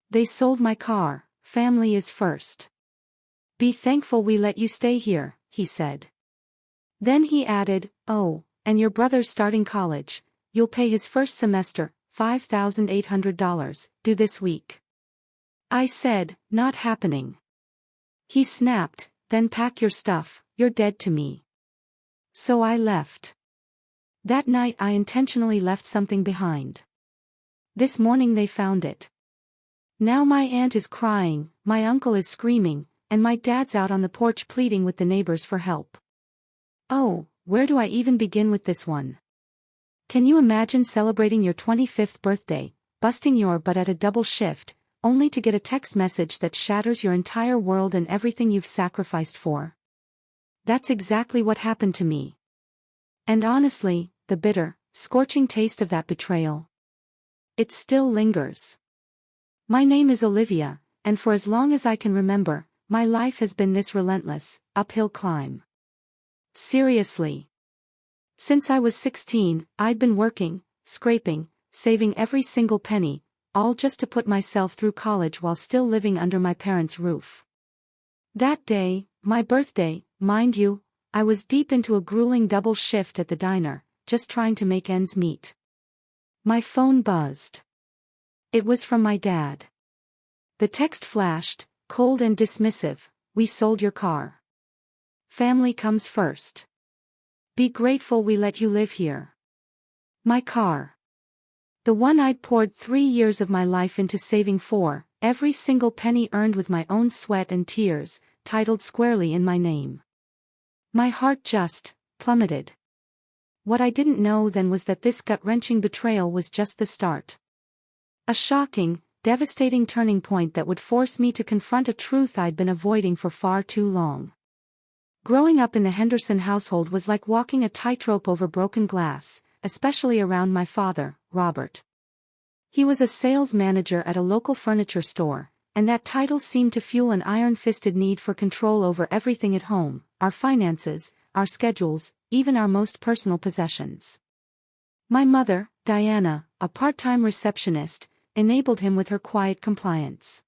They sold my car. Family is first. Be thankful we let you stay here, he said. Then he added, oh, and your brother's starting college. You'll pay his first semester, $5,800, due this week. I said, not happening. He snapped, then pack your stuff, you're dead to me. So I left. That night I intentionally left something behind. This morning they found it. Now my aunt is crying, my uncle is screaming, and my dad's out on the porch pleading with the neighbors for help. Oh, where do I even begin with this one? Can you imagine celebrating your 25th birthday, busting your butt at a double shift, only to get a text message that shatters your entire world and everything you've sacrificed for? That's exactly what happened to me. And honestly, the bitter, scorching taste of that betrayal. It still lingers. My name is Olivia, and for as long as I can remember, my life has been this relentless, uphill climb. Seriously. Since I was 16, I'd been working, scraping, saving every single penny, all just to put myself through college while still living under my parents' roof. That day, my birthday, mind you, I was deep into a grueling double shift at the diner, just trying to make ends meet. My phone buzzed. It was from my dad. The text flashed, cold and dismissive, we sold your car. Family comes first. Be grateful we let you live here. My car. The one I'd poured 3 years of my life into saving for, every single penny earned with my own sweat and tears, titled squarely in my name. My heart just plummeted. What I didn't know then was that this gut-wrenching betrayal was just the start. A shocking, devastating turning point that would force me to confront a truth I'd been avoiding for far too long. Growing up in the Henderson household was like walking a tightrope over broken glass, especially around my father, Robert. He was a sales manager at a local furniture store, and that title seemed to fuel an iron-fisted need for control over everything at home, our finances, our schedules, even our most personal possessions. My mother, Diana, a part-time receptionist, enabled him with her quiet compliance.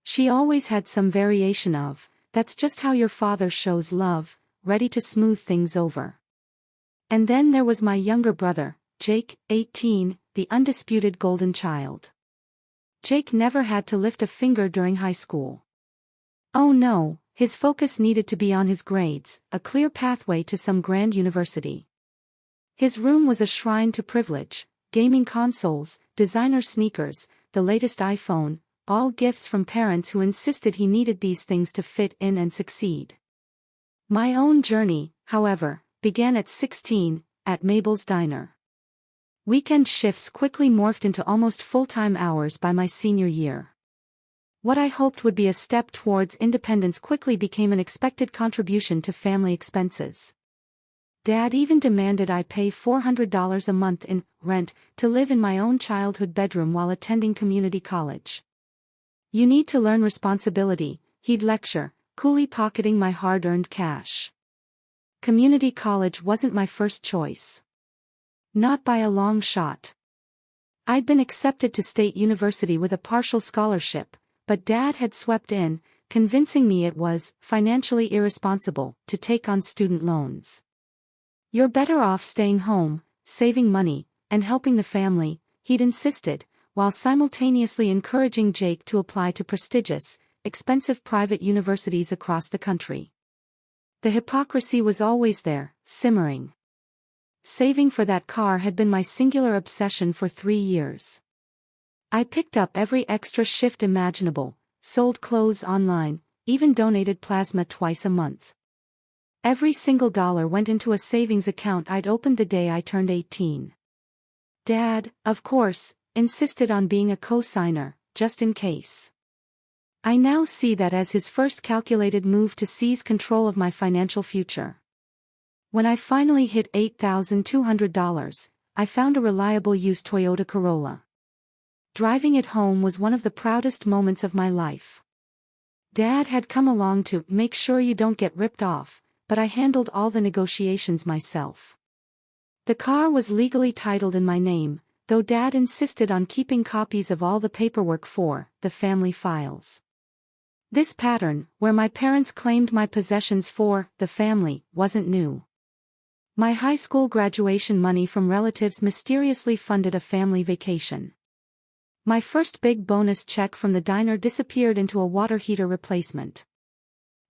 She always had some variation of, "That's just how your father shows love," ready to smooth things over. And then there was my younger brother, Jake, 18, the undisputed golden child. Jake never had to lift a finger during high school. Oh no, his focus needed to be on his grades, a clear pathway to some grand university. His room was a shrine to privilege, gaming consoles, designer sneakers, the latest iPhone, all gifts from parents who insisted he needed these things to fit in and succeed. My own journey, however, began at 16, at Mabel's Diner. Weekend shifts quickly morphed into almost full-time hours by my senior year. What I hoped would be a step towards independence quickly became an expected contribution to family expenses. Dad even demanded I pay $400 a month in rent to live in my own childhood bedroom while attending community college. "You need to learn responsibility," he'd lecture, coolly pocketing my hard-earned cash. Community college wasn't my first choice. Not by a long shot. I'd been accepted to State University with a partial scholarship, but Dad had swept in, convincing me it was financially irresponsible to take on student loans. "You're better off staying home, saving money, and helping the family," he'd insisted, while simultaneously encouraging Jake to apply to prestigious, expensive private universities across the country. The hypocrisy was always there, simmering. Saving for that car had been my singular obsession for 3 years. I picked up every extra shift imaginable, sold clothes online, even donated plasma twice a month. Every single dollar went into a savings account I'd opened the day I turned 18. Dad, of course, insisted on being a co-signer, just in case. I now see that as his first calculated move to seize control of my financial future. When I finally hit $8,200, I found a reliable used Toyota Corolla. Driving it home was one of the proudest moments of my life. Dad had come along to make sure you don't get ripped off, but I handled all the negotiations myself. The car was legally titled in my name, though Dad insisted on keeping copies of all the paperwork for the family files. This pattern, where my parents claimed my possessions for the family, wasn't new. My high school graduation money from relatives mysteriously funded a family vacation. My first big bonus check from the diner disappeared into a water heater replacement.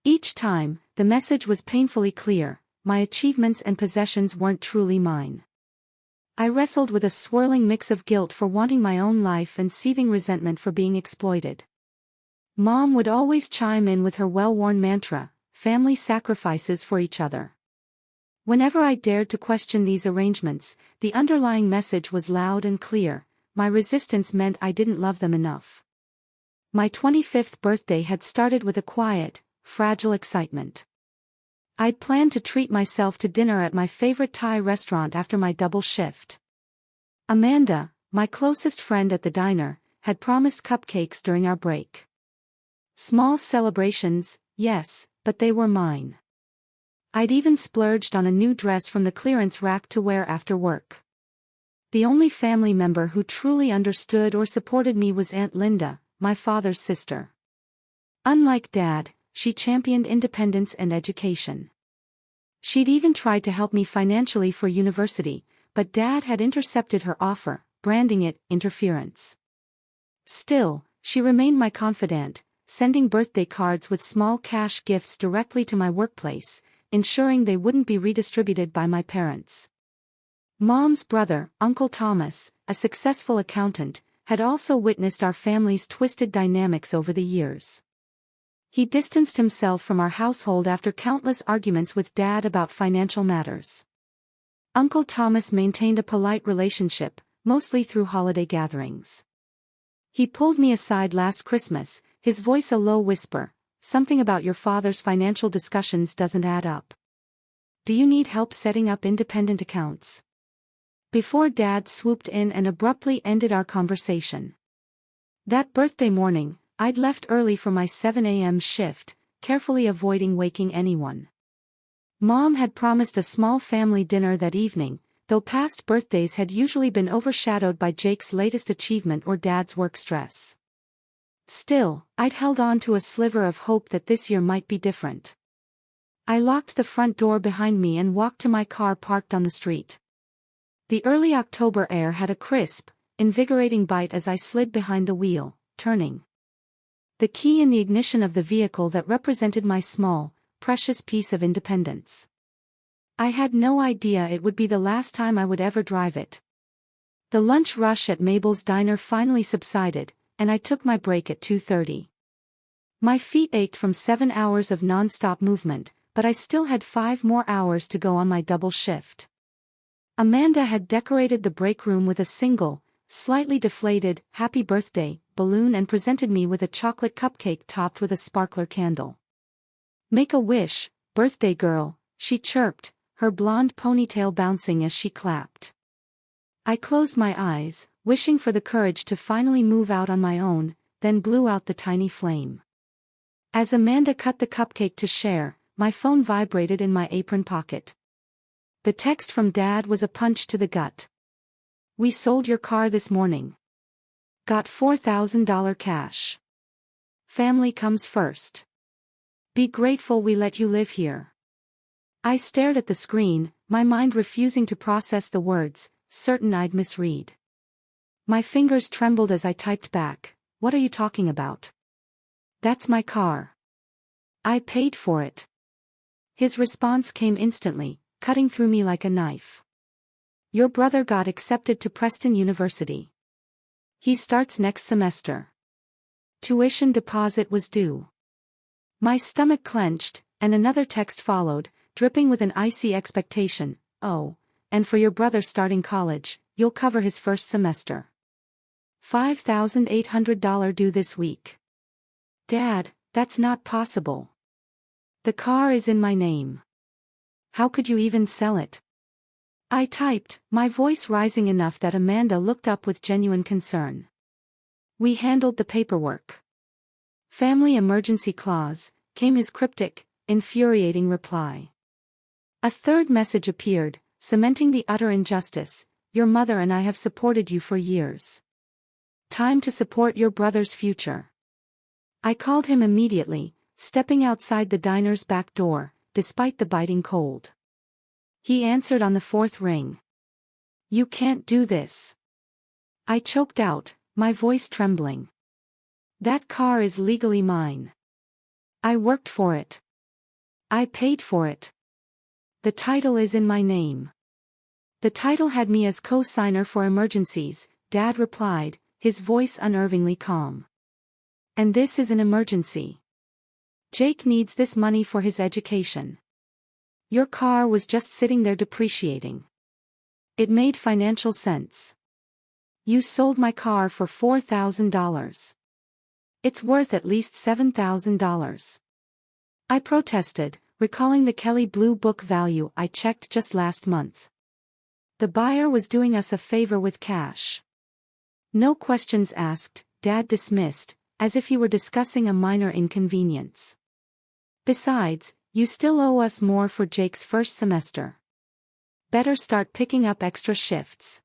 Each time, the message was painfully clear: my achievements and possessions weren't truly mine. I wrestled with a swirling mix of guilt for wanting my own life and seething resentment for being exploited. Mom would always chime in with her well-worn mantra: family sacrifices for each other. Whenever I dared to question these arrangements, the underlying message was loud and clear: my resistance meant I didn't love them enough. My 25th birthday had started with a quiet, fragile excitement. I'd planned to treat myself to dinner at my favorite Thai restaurant after my double shift. Amanda, my closest friend at the diner, had promised cupcakes during our break. Small celebrations, yes, but they were mine. I'd even splurged on a new dress from the clearance rack to wear after work. The only family member who truly understood or supported me was Aunt Linda, my father's sister. Unlike Dad, she championed independence and education. She'd even tried to help me financially for university, but Dad had intercepted her offer, branding it interference. Still, she remained my confidant, sending birthday cards with small cash gifts directly to my workplace, ensuring they wouldn't be redistributed by my parents. Mom's brother, Uncle Thomas, a successful accountant, had also witnessed our family's twisted dynamics over the years. He distanced himself from our household after countless arguments with Dad about financial matters. Uncle Thomas maintained a polite relationship, mostly through holiday gatherings. He pulled me aside last Christmas, his voice a low whisper: "Something about your father's financial discussions doesn't add up. Do you need help setting up independent accounts?" Before Dad swooped in and abruptly ended our conversation. That birthday morning, I'd left early for my 7 a.m. shift, carefully avoiding waking anyone. Mom had promised a small family dinner that evening, though past birthdays had usually been overshadowed by Jake's latest achievement or Dad's work stress. Still, I'd held on to a sliver of hope that this year might be different. I locked the front door behind me and walked to my car parked on the street. The early October air had a crisp, invigorating bite as I slid behind the wheel, turning the key in the ignition of the vehicle that represented my small, precious piece of independence. I had no idea it would be the last time I would ever drive it. The lunch rush at Mabel's diner finally subsided, and I took my break at 2:30. My feet ached from 7 hours of non-stop movement, but I still had 5 more hours to go on my double shift. Amanda had decorated the break room with a single, slightly deflated, "Happy Birthday" balloon and presented me with a chocolate cupcake topped with a sparkler candle. "Make a wish, birthday girl," she chirped, her blonde ponytail bouncing as she clapped. I closed my eyes, wishing for the courage to finally move out on my own, then blew out the tiny flame. As Amanda cut the cupcake to share, my phone vibrated in my apron pocket. The text from Dad was a punch to the gut. "We sold your car this morning. Got $4,000 cash. Family comes first. Be grateful we let you live here." I stared at the screen, my mind refusing to process the words, certain I'd misread. My fingers trembled as I typed back, "What are you talking about? That's my car. I paid for it." His response came instantly, cutting through me like a knife. "Your brother got accepted to Preston University. He starts next semester. Tuition deposit was due." My stomach clenched, and another text followed, dripping with an icy expectation. "Oh, and for your brother starting college, you'll cover his first semester. $5,800 due this week." "Dad, that's not possible. The car is in my name. How could you even sell it?" I typed, my voice rising enough that Amanda looked up with genuine concern. "We handled the paperwork. Family emergency clause," came his cryptic, infuriating reply. A third message appeared, cementing the utter injustice. your mother and I have supported you for years. Time to support your brother's future. I called him immediately, stepping outside the diner's back door, despite the biting cold. He answered on the fourth ring. You can't do this. I choked out, my voice trembling. That car is legally mine. I worked for it. I paid for it. The title is in my name. The title had me as co-signer for emergencies, Dad replied, his voice unnervingly calm. And this is an emergency. Jake needs this money for his education. Your car was just sitting there depreciating. It made financial sense. You sold my car for $4,000. It's worth at least $7,000. I protested, recalling the Kelly Blue Book value I checked just last month. The buyer was doing us a favor with cash. No questions asked, Dad dismissed, as if he were discussing a minor inconvenience. Besides, you still owe us more for Jake's first semester. Better start picking up extra shifts.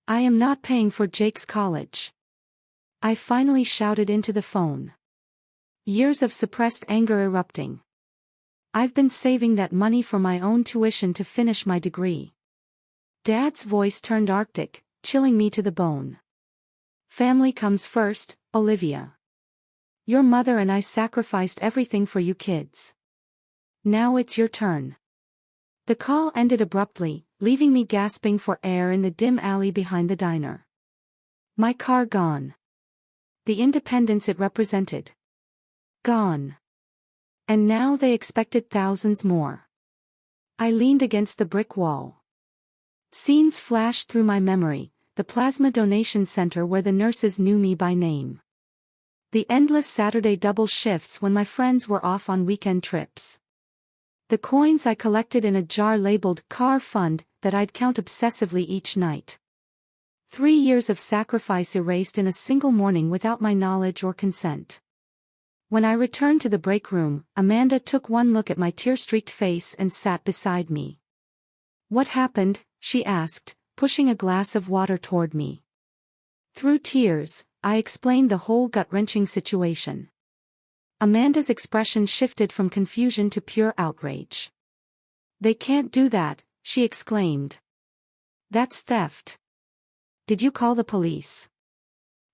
I am not paying for Jake's college. I finally shouted into the phone. Years of suppressed anger erupting. I've been saving that money for my own tuition to finish my degree. Dad's voice turned arctic, chilling me to the bone. Family comes first, Olivia. Your mother and I sacrificed everything for you kids. Now it's your turn. The call ended abruptly, leaving me gasping for air in the dim alley behind the diner. My car gone. The independence it represented. Gone. And now they expected thousands more. I leaned against the brick wall. Scenes flashed through my memory, the plasma donation center where the nurses knew me by name. The endless Saturday double shifts when my friends were off on weekend trips. The coins I collected in a jar labeled car fund that I'd count obsessively each night. 3 years of sacrifice erased in a single morning without my knowledge or consent. When I returned to the break room, Amanda took one look at my tear-streaked face and sat beside me. What happened? She asked, pushing a glass of water toward me. Through tears, I explained the whole gut-wrenching situation. Amanda's expression shifted from confusion to pure outrage. They can't do that, she exclaimed. That's theft. Did you call the police?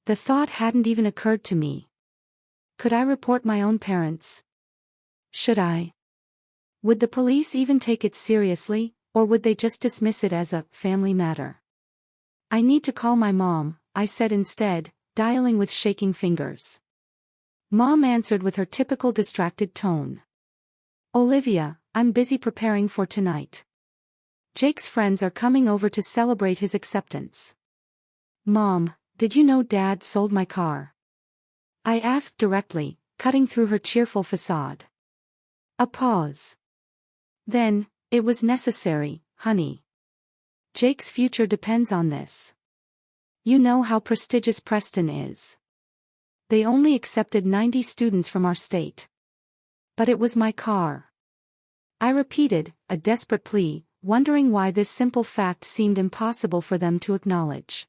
The thought hadn't even occurred to me. Could I report my own parents? Should I? Would the police even take it seriously, or would they just dismiss it as a family matter? I need to call my mom, I said instead, dialing with shaking fingers. Mom answered with her typical distracted tone. Olivia, I'm busy preparing for tonight. Jake's friends are coming over to celebrate his acceptance. Mom, did you know Dad sold my car? I asked directly, cutting through her cheerful facade. A pause. Then, it was necessary, honey. Jake's future depends on this. You know how prestigious Preston is. They only accepted 90 students from our state. But it was my car. I repeated, a desperate plea, wondering why this simple fact seemed impossible for them to acknowledge.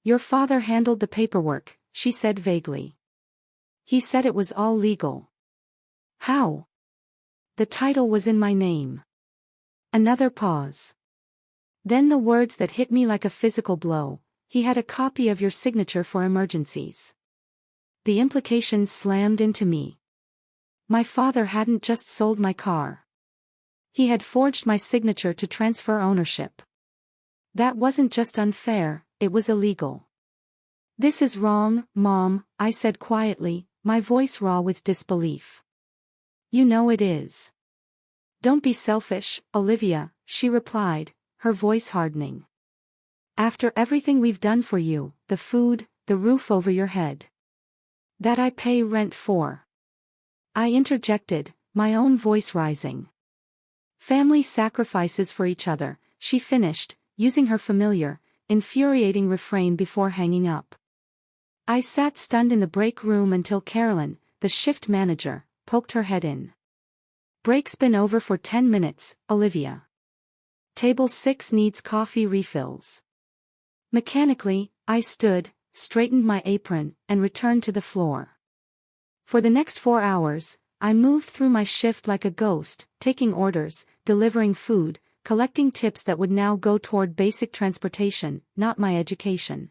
Your father handled the paperwork, she said vaguely. He said it was all legal. How? The title was in my name. Another pause. Then the words that hit me like a physical blow. He had a copy of your signature for emergencies. The implications slammed into me. My father hadn't just sold my car. He had forged my signature to transfer ownership. That wasn't just unfair, it was illegal. This is wrong, Mom, I said quietly, my voice raw with disbelief. You know it is. Don't be selfish, Olivia, she replied, her voice hardening. After everything we've done for you, the food, the roof over your head. That I pay rent for. I interjected, my own voice rising. Family sacrifices for each other, she finished, using her familiar, infuriating refrain before hanging up. I sat stunned in the break room until Carolyn, the shift manager, poked her head in. Break's been over for 10 minutes, Olivia. Table 6 needs coffee refills. Mechanically, I stood, straightened my apron, and returned to the floor. For the next 4 hours, I moved through my shift like a ghost, taking orders, delivering food, collecting tips that would now go toward basic transportation, not my education.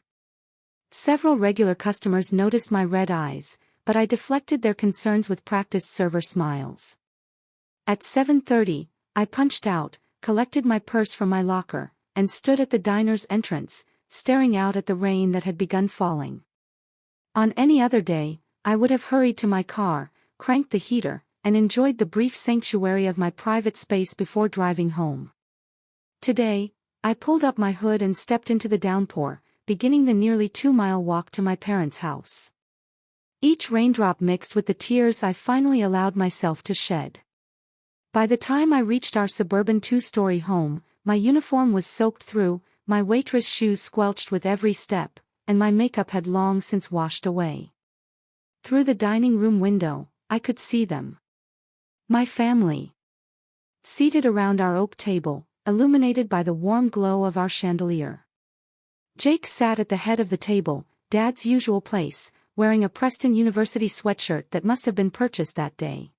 Several regular customers noticed my red eyes, but I deflected their concerns with practiced server smiles. At 7:30, I punched out, collected my purse from my locker, and stood at the diner's entrance, staring out at the rain that had begun falling. On any other day, I would have hurried to my car, cranked the heater, and enjoyed the brief sanctuary of my private space before driving home. Today, I pulled up my hood and stepped into the downpour, beginning the nearly 2-mile walk to my parents' house. Each raindrop mixed with the tears I finally allowed myself to shed. By the time I reached our suburban 2-story home, my uniform was soaked through, my waitress shoes squelched with every step, and my makeup had long since washed away. Through the dining room window, I could see them. My family. Seated around our oak table, illuminated by the warm glow of our chandelier. Jake sat at the head of the table, Dad's usual place, wearing a Preston University sweatshirt that must have been purchased that day.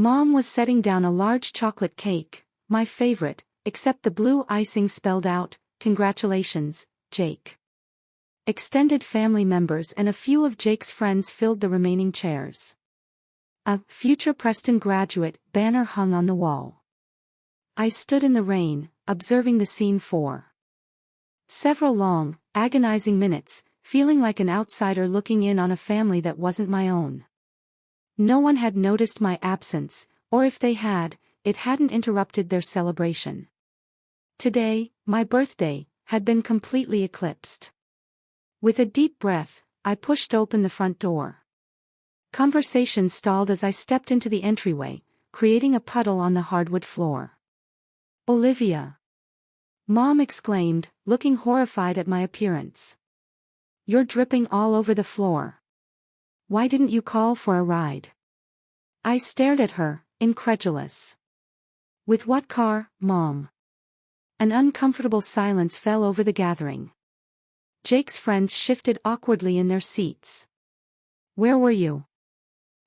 Mom was setting down a large chocolate cake, my favorite, except the blue icing spelled out, "Congratulations, Jake." Extended family members and a few of Jake's friends filled the remaining chairs. A "Future Preston Graduate" banner hung on the wall. I stood in the rain, observing the scene for several long, agonizing minutes, feeling like an outsider looking in on a family that wasn't my own. No one had noticed my absence, or if they had, it hadn't interrupted their celebration. Today, my birthday, had been completely eclipsed. With a deep breath, I pushed open the front door. Conversation stalled as I stepped into the entryway, creating a puddle on the hardwood floor. "Olivia!" Mom exclaimed, looking horrified at my appearance. "You're dripping all over the floor. Why didn't you call for a ride?" I stared at her, incredulous. "With what car, Mom?" An uncomfortable silence fell over the gathering. Jake's friends shifted awkwardly in their seats. "Where were you?"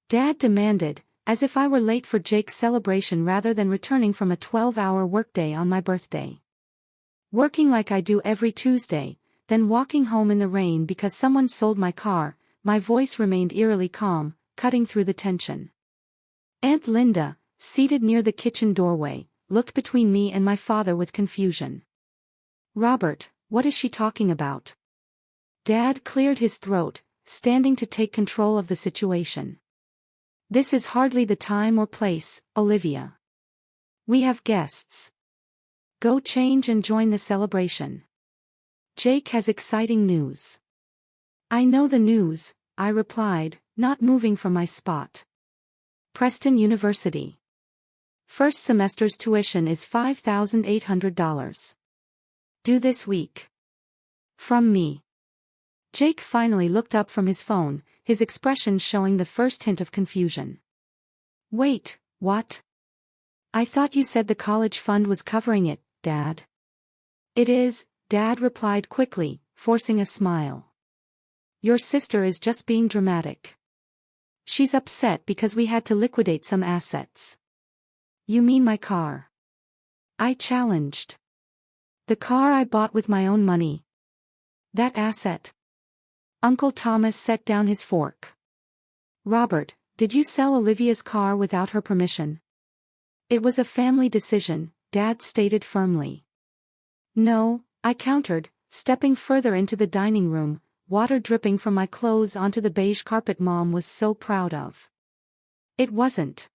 Dad demanded, as if I were late for Jake's celebration rather than returning from a 12-hour workday on my birthday. "Working like I do every Tuesday, then walking home in the rain because someone sold my car." My voice remained eerily calm, cutting through the tension. Aunt Linda, seated near the kitchen doorway, looked between me and my father with confusion. "Robert, what is she talking about?" Dad cleared his throat, standing to take control of the situation. "This is hardly the time or place, Olivia. We have guests. Go change and join the celebration. Jake has exciting news." "I know the news," I replied, not moving from my spot. "Preston University. First semester's tuition is $5,800. Due this week. From me." Jake finally looked up from his phone, his expression showing the first hint of confusion. "Wait, what? I thought you said the college fund was covering it, Dad." "It is," Dad replied quickly, forcing a smile. "Your sister is just being dramatic. She's upset because we had to liquidate some assets." "You mean my car?" I challenged. "The car I bought with my own money. That asset." Uncle Thomas set down his fork. "Robert, did you sell Olivia's car without her permission?" "It was a family decision," Dad stated firmly. "No," I countered, stepping further into the dining room, water dripping from my clothes onto the beige carpet Mom was so proud of. "It wasn't.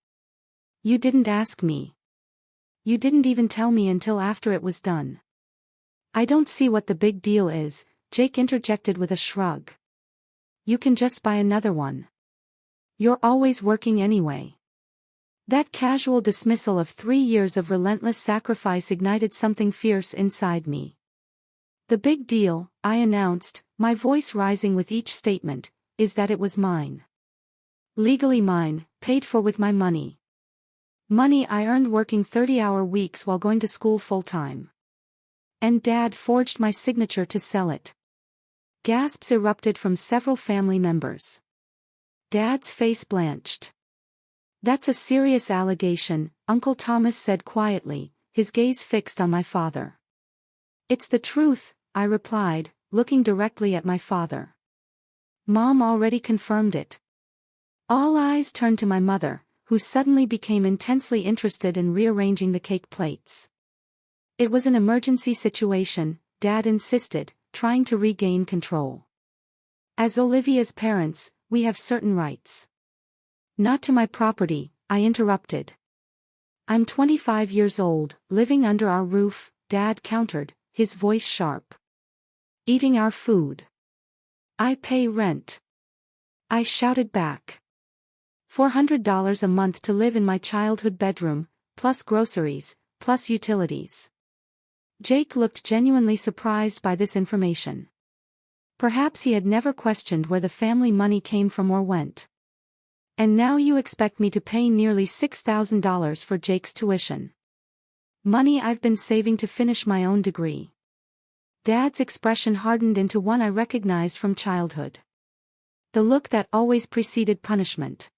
You didn't ask me. You didn't even tell me until after it was done." "I don't see what the big deal is," Jake interjected with a shrug. "You can just buy another one. You're always working anyway." That casual dismissal of 3 years of relentless sacrifice ignited something fierce inside me. "The big deal," I announced, my voice rising with each statement, "is that it was mine. Legally mine, paid for with my money. Money I earned working 30-hour weeks while going to school full-time. And Dad forged my signature to sell it. Gasps erupted from several family members. Dad's face blanched. That's a serious allegation, Uncle Thomas said quietly, his gaze fixed on my father. It's the truth, I replied, looking directly at my father. Mom already confirmed it. All eyes turned to my mother, who suddenly became intensely interested in rearranging the cake plates. It was an emergency situation, Dad insisted, trying to regain control. As Olivia's parents, we have certain rights. Not to my property, I interrupted. I'm 25 years old, living under our roof, Dad countered, his voice sharp. Eating our food. I pay rent. I shouted back. $400 a month to live in my childhood bedroom, plus groceries, plus utilities. Jake looked genuinely surprised by this information. Perhaps he had never questioned where the family money came from or went. And now you expect me to pay nearly $6,000 for Jake's tuition. Money I've been saving to finish my own degree. Dad's expression hardened into one I recognized from childhood. The look that always preceded punishment.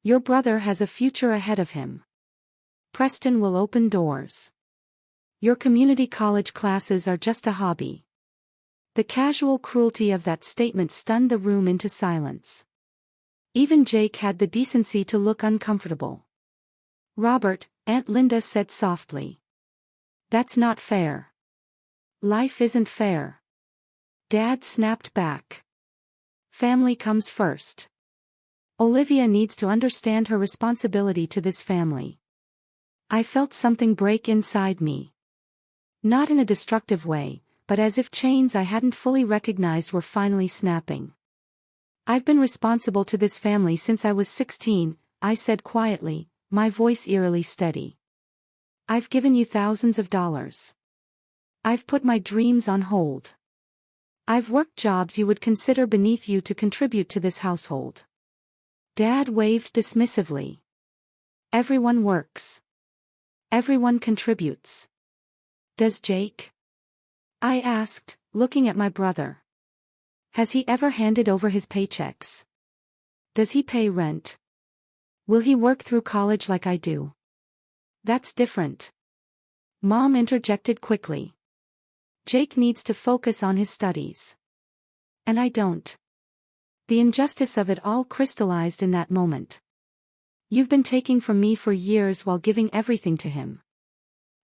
Your brother has a future ahead of him. Preston will open doors. Your community college classes are just a hobby. The casual cruelty of that statement stunned the room into silence. Even Jake had the decency to look uncomfortable. Robert, Aunt Linda said softly. That's not fair. Life isn't fair. Dad snapped back. Family comes first. Olivia needs to understand her responsibility to this family. I felt something break inside me. Not in a destructive way, but as if chains I hadn't fully recognized were finally snapping. I've been responsible to this family since I was 16, I said quietly, my voice eerily steady. I've given you thousands of dollars. I've put my dreams on hold. I've worked jobs you would consider beneath you to contribute to this household. Dad waved dismissively. Everyone works. Everyone contributes. Does Jake? I asked, looking at my brother. Has he ever handed over his paychecks? Does he pay rent? Will he work through college like I do? That's different. Mom interjected quickly. Jake needs to focus on his studies. And I don't. The injustice of it all crystallized in that moment. You've been taking from me for years while giving everything to him.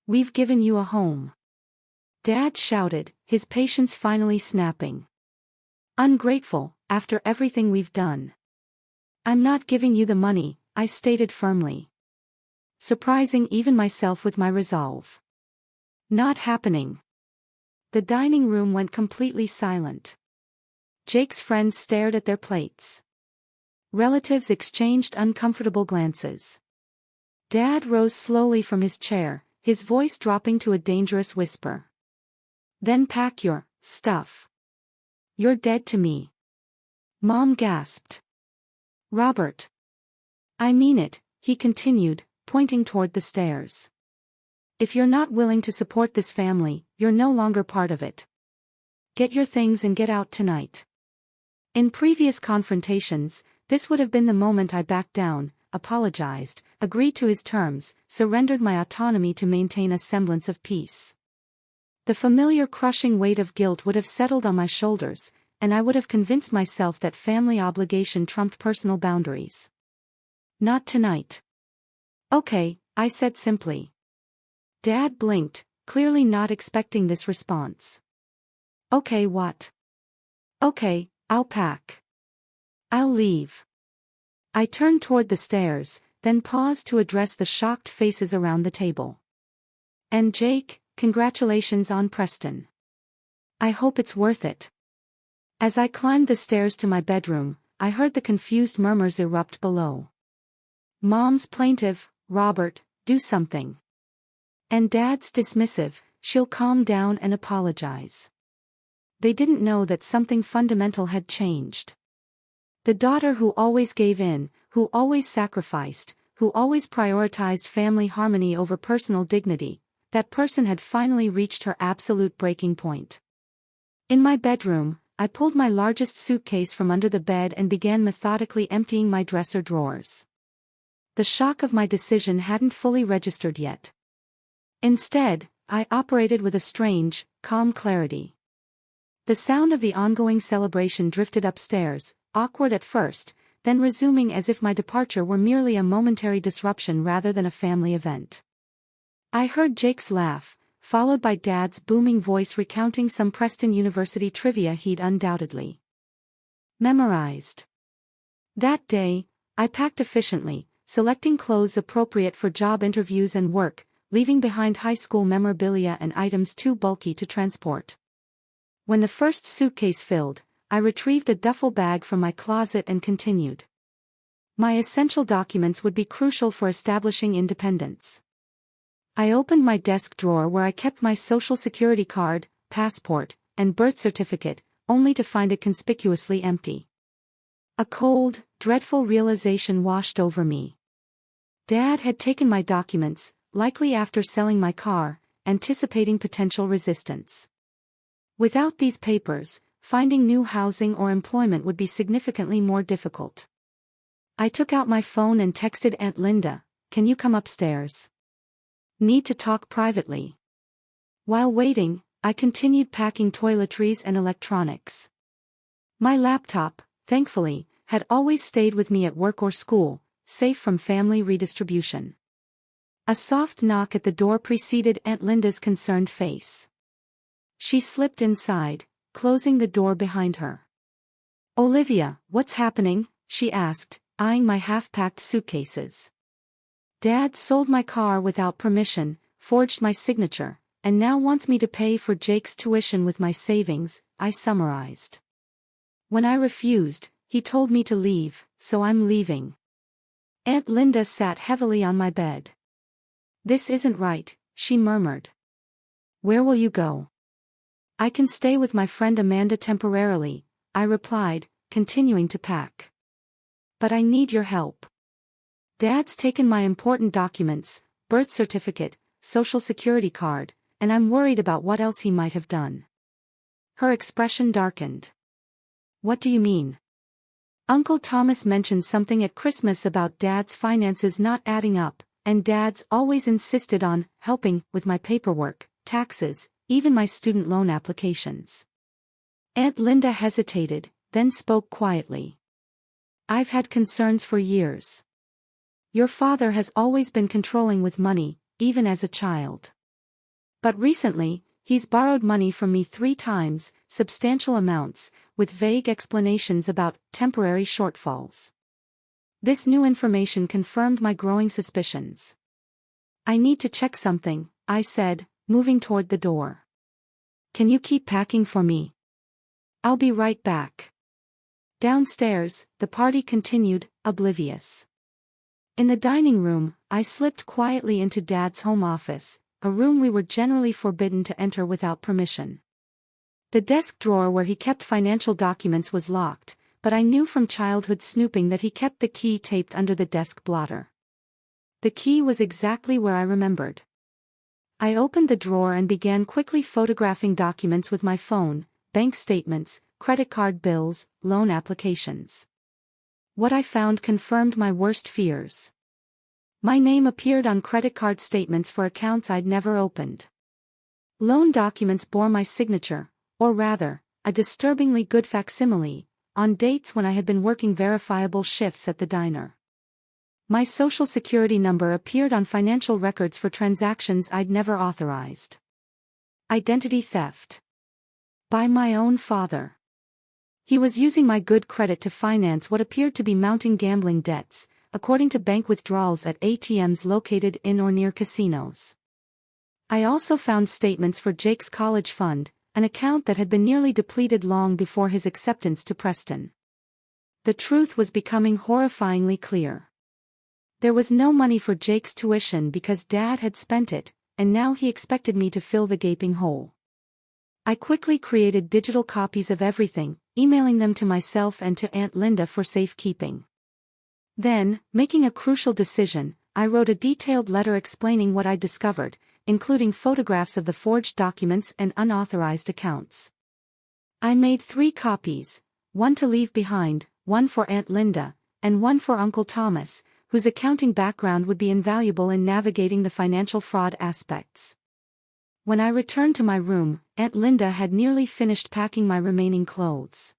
We've given you a home. Dad shouted, his patience finally snapping. Ungrateful, after everything we've done. I'm not giving you the money, I stated firmly. Surprising even myself with my resolve. Not happening. The dining room went completely silent. Jake's friends stared at their plates. Relatives exchanged uncomfortable glances. Dad rose slowly from his chair, his voice dropping to a dangerous whisper. Then pack your stuff. You're dead to me. Mom gasped. Robert. I mean it, he continued, pointing toward the stairs. If you're not willing to support this family, you're no longer part of it. Get your things and get out tonight. In previous confrontations, this would have been the moment I backed down, apologized, agreed to his terms, surrendered my autonomy to maintain a semblance of peace. The familiar crushing weight of guilt would have settled on my shoulders, and I would have convinced myself that family obligation trumped personal boundaries. Not tonight. Okay, I said simply. Dad blinked, clearly not expecting this response. Okay, what? Okay, I'll pack. I'll leave. I turned toward the stairs, then paused to address the shocked faces around the table. And Jake, congratulations on Preston. I hope it's worth it. As I climbed the stairs to my bedroom, I heard the confused murmurs erupt below. Mom's plaintive, Robert, do something. And Dad's dismissive, she'll calm down and apologize. They didn't know that something fundamental had changed. The daughter who always gave in, who always sacrificed, who always prioritized family harmony over personal dignity, that person had finally reached her absolute breaking point. In my bedroom, I pulled my largest suitcase from under the bed and began methodically emptying my dresser drawers. The shock of my decision hadn't fully registered yet. Instead, I operated with a strange, calm clarity. The sound of the ongoing celebration drifted upstairs, awkward at first, then resuming as if my departure were merely a momentary disruption rather than a family event. I heard Jake's laugh, followed by Dad's booming voice recounting some Preston University trivia he'd undoubtedly memorized. That day, I packed efficiently, selecting clothes appropriate for job interviews and work, leaving behind high school memorabilia and items too bulky to transport. When the first suitcase filled, I retrieved a duffel bag from my closet and continued. My essential documents would be crucial for establishing independence. I opened my desk drawer where I kept my social security card, passport, and birth certificate, only to find it conspicuously empty. A cold, dreadful realization washed over me. Dad had taken my documents, likely after selling my car, anticipating potential resistance. Without these papers, finding new housing or employment would be significantly more difficult. I took out my phone and texted Aunt Linda, "Can you come upstairs? Need to talk privately." While waiting, I continued packing toiletries and electronics. My laptop, thankfully, had always stayed with me at work or school, safe from family redistribution. A soft knock at the door preceded Aunt Linda's concerned face. She slipped inside, closing the door behind her. "Olivia, what's happening?" she asked, eyeing my half-packed suitcases. "Dad sold my car without permission, forged my signature, and now wants me to pay for Jake's tuition with my savings," I summarized. "When I refused, he told me to leave, so I'm leaving." Aunt Linda sat heavily on my bed. "This isn't right," she murmured. "Where will you go?" "I can stay with my friend Amanda temporarily," I replied, continuing to pack. "But I need your help. Dad's taken my important documents, birth certificate, social security card, and I'm worried about what else he might have done." Her expression darkened. "What do you mean?" "Uncle Thomas mentioned something at Christmas about Dad's finances not adding up, and Dad's always insisted on helping with my paperwork, taxes, even my student loan applications." Aunt Linda hesitated, then spoke quietly. "I've had concerns for years. Your father has always been controlling with money, even as a child. But recently, he's borrowed money from me 3 times, substantial amounts, with vague explanations about temporary shortfalls. This new information confirmed my growing suspicions." "I need to check something," I said, moving toward the door. "Can you keep packing for me? I'll be right back." Downstairs, the party continued, oblivious. In the dining room, I slipped quietly into Dad's home office, a room we were generally forbidden to enter without permission. The desk drawer where he kept financial documents was locked, but I knew from childhood snooping that he kept the key taped under the desk blotter. The key was exactly where I remembered. I opened the drawer and began quickly photographing documents with my phone, bank statements, credit card bills, loan applications. What I found confirmed my worst fears. My name appeared on credit card statements for accounts I'd never opened. Loan documents bore my signature, or rather, a disturbingly good facsimile, on dates when I had been working verifiable shifts at the diner. My social security number appeared on financial records for transactions I'd never authorized. Identity theft. By my own father. He was using my good credit to finance what appeared to be mounting gambling debts, according to bank withdrawals at ATMs located in or near casinos. I also found statements for Jake's college fund, an account that had been nearly depleted long before his acceptance to Preston. The truth was becoming horrifyingly clear. There was no money for Jake's tuition because Dad had spent it, and now he expected me to fill the gaping hole. I quickly created digital copies of everything, emailing them to myself and to Aunt Linda for safekeeping. Then, making a crucial decision, I wrote a detailed letter explaining what I'd discovered, including photographs of the forged documents and unauthorized accounts. I made 3 copies, one to leave behind, one for Aunt Linda, and one for Uncle Thomas, whose accounting background would be invaluable in navigating the financial fraud aspects. When I returned to my room, Aunt Linda had nearly finished packing my remaining clothes.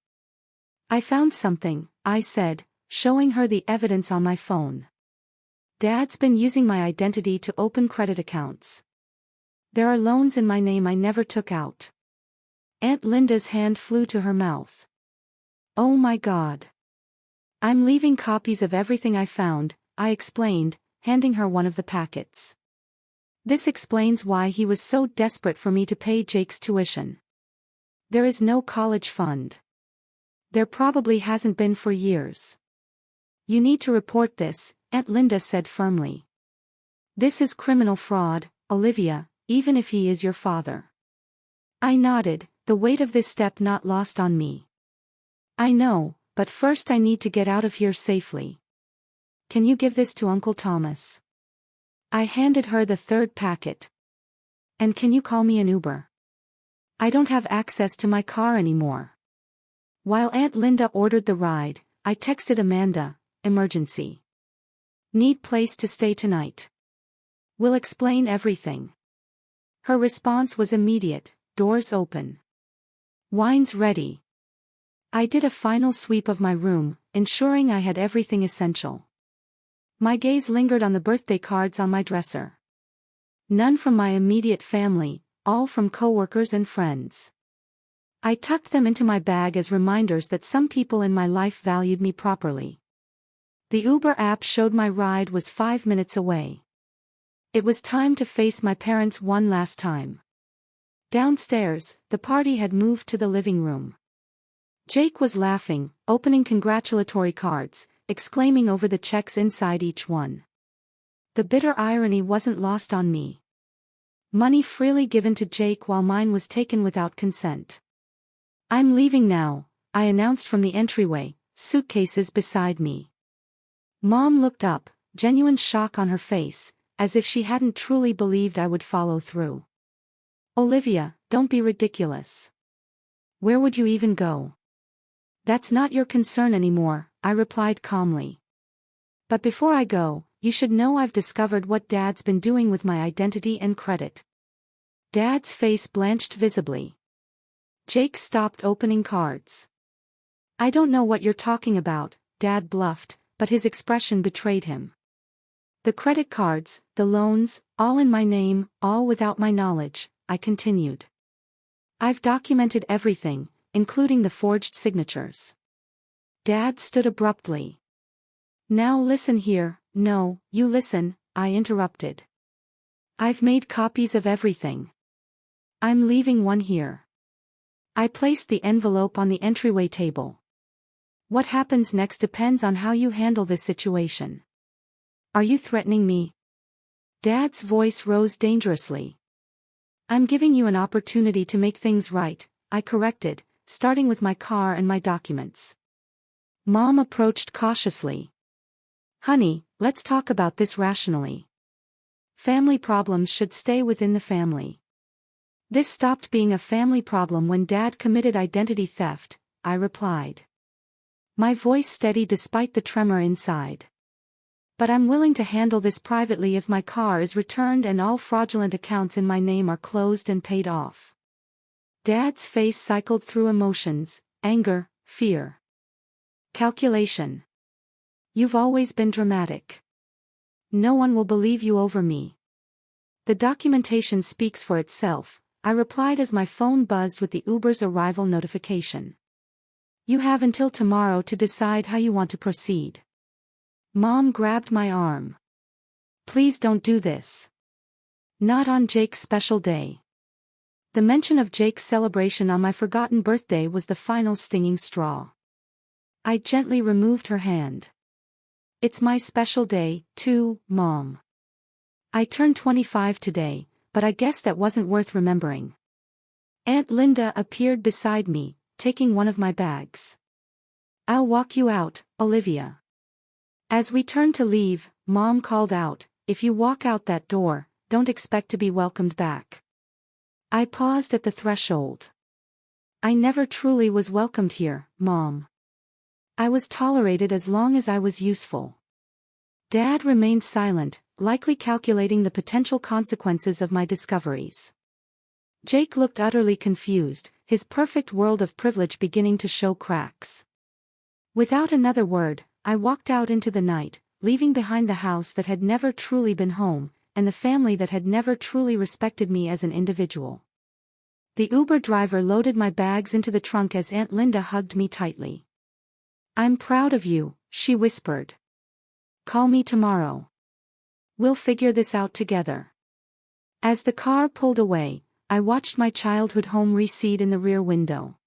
"I found something," I said, showing her the evidence on my phone. "Dad's been using my identity to open credit accounts. There are loans in my name I never took out." Aunt Linda's hand flew to her mouth. "Oh my God. I'm leaving copies of everything I found," I explained, handing her one of the packets. "This explains why he was so desperate for me to pay Jake's tuition. There is no college fund. There probably hasn't been for years. You need to report this," Aunt Linda said firmly. "This is criminal fraud, Olivia, even if he is your father." I nodded, the weight of this step not lost on me. "I know, but first I need to get out of here safely. Can you give this to Uncle Thomas?" I handed her the 3rd packet. "And can you call me an Uber? I don't have access to my car anymore." While Aunt Linda ordered the ride, I texted Amanda, "Emergency. Need place to stay tonight. Will explain everything." Her response was immediate, "Doors open. Wine's ready." I did a final sweep of my room, ensuring I had everything essential. My gaze lingered on the birthday cards on my dresser. None from my immediate family, all from coworkers and friends. I tucked them into my bag as reminders that some people in my life valued me properly. The Uber app showed my ride was 5 minutes away. It was time to face my parents one last time. Downstairs, the party had moved to the living room. Jake was laughing, opening congratulatory cards, exclaiming over the checks inside each one. The bitter irony wasn't lost on me. Money freely given to Jake while mine was taken without consent. "I'm leaving now," I announced from the entryway, suitcases beside me. Mom looked up, genuine shock on her face, as if she hadn't truly believed I would follow through. "Olivia, don't be ridiculous. Where would you even go?" "That's not your concern anymore," I replied calmly. "But before I go, you should know I've discovered what Dad's been doing with my identity and credit." Dad's face blanched visibly. Jake stopped opening cards. "I don't know what you're talking about," Dad bluffed, but his expression betrayed him. "The credit cards, the loans, all in my name, all without my knowledge," I continued. "I've documented everything, including the forged signatures." Dad stood abruptly. "Now listen here." "No, you listen," I interrupted. "I've made copies of everything. I'm leaving one here." I placed the envelope on the entryway table. "What happens next depends on how you handle this situation. Are you threatening me?" Dad's voice rose dangerously. "I'm giving you an opportunity to make things right," I corrected, starting with my car and my documents. Mom approached cautiously. "Honey, let's talk about this rationally. Family problems should stay within the family." "This stopped being a family problem when Dad committed identity theft," I replied. My voice steady despite the tremor inside. "But I'm willing to handle this privately if my car is returned and all fraudulent accounts in my name are closed and paid off." Dad's face cycled through emotions: anger, fear, calculation. "You've always been dramatic. No one will believe you over me." "The documentation speaks for itself," I replied as my phone buzzed with the Uber's arrival notification. "You have until tomorrow to decide how you want to proceed." Mom grabbed my arm. "Please don't do this. Not on Jake's special day." The mention of Jake's celebration on my forgotten birthday was the final stinging straw. I gently removed her hand. "It's my special day, too, Mom. I turned 25 today, but I guess that wasn't worth remembering." Aunt Linda appeared beside me, taking one of my bags. "I'll walk you out, Olivia." As we turned to leave, Mom called out, "If you walk out that door, don't expect to be welcomed back." I paused at the threshold. I never truly was welcomed here, Mom. I was tolerated as long as I was useful. Dad remained silent, likely calculating the potential consequences of my discoveries. Jake looked utterly confused, his perfect world of privilege beginning to show cracks. Without another word, I walked out into the night, leaving behind the house that had never truly been home, and the family that had never truly respected me as an individual. The Uber driver loaded my bags into the trunk as Aunt Linda hugged me tightly. "I'm proud of you," she whispered. "Call me tomorrow. We'll figure this out together." As the car pulled away, I watched my childhood home recede in the rear window.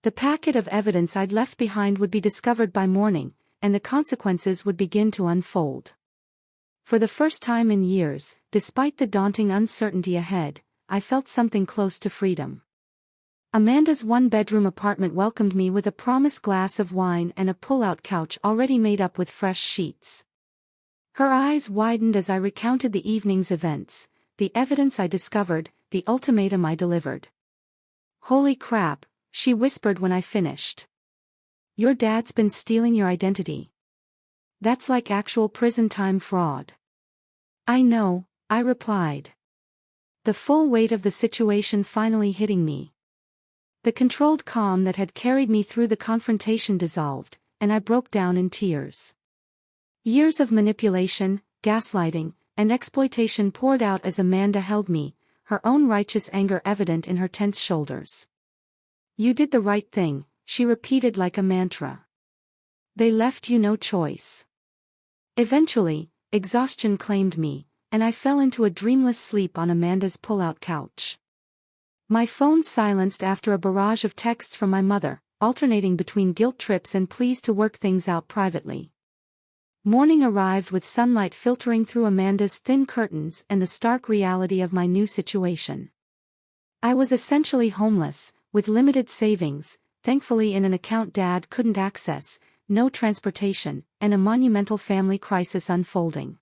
The packet of evidence I'd left behind would be discovered by morning, and the consequences would begin to unfold. For the first time in years, despite the daunting uncertainty ahead, I felt something close to freedom. Amanda's one-bedroom apartment welcomed me with a promised glass of wine and a pull-out couch already made up with fresh sheets. Her eyes widened as I recounted the evening's events, the evidence I discovered, the ultimatum I delivered. "Holy crap," she whispered when I finished. "Your dad's been stealing your identity. That's like actual prison time fraud." "I know," I replied. The full weight of the situation finally hitting me. The controlled calm that had carried me through the confrontation dissolved, and I broke down in tears. Years of manipulation, gaslighting, and exploitation poured out as Amanda held me, her own righteous anger evident in her tense shoulders. "You did the right thing," she repeated like a mantra. "They left you no choice." Eventually, exhaustion claimed me, and I fell into a dreamless sleep on Amanda's pull-out couch. My phone silenced after a barrage of texts from my mother, alternating between guilt trips and pleas to work things out privately. Morning arrived with sunlight filtering through Amanda's thin curtains and the stark reality of my new situation. I was essentially homeless, with limited savings, thankfully in an account Dad couldn't access, no transportation, and a monumental family crisis unfolding.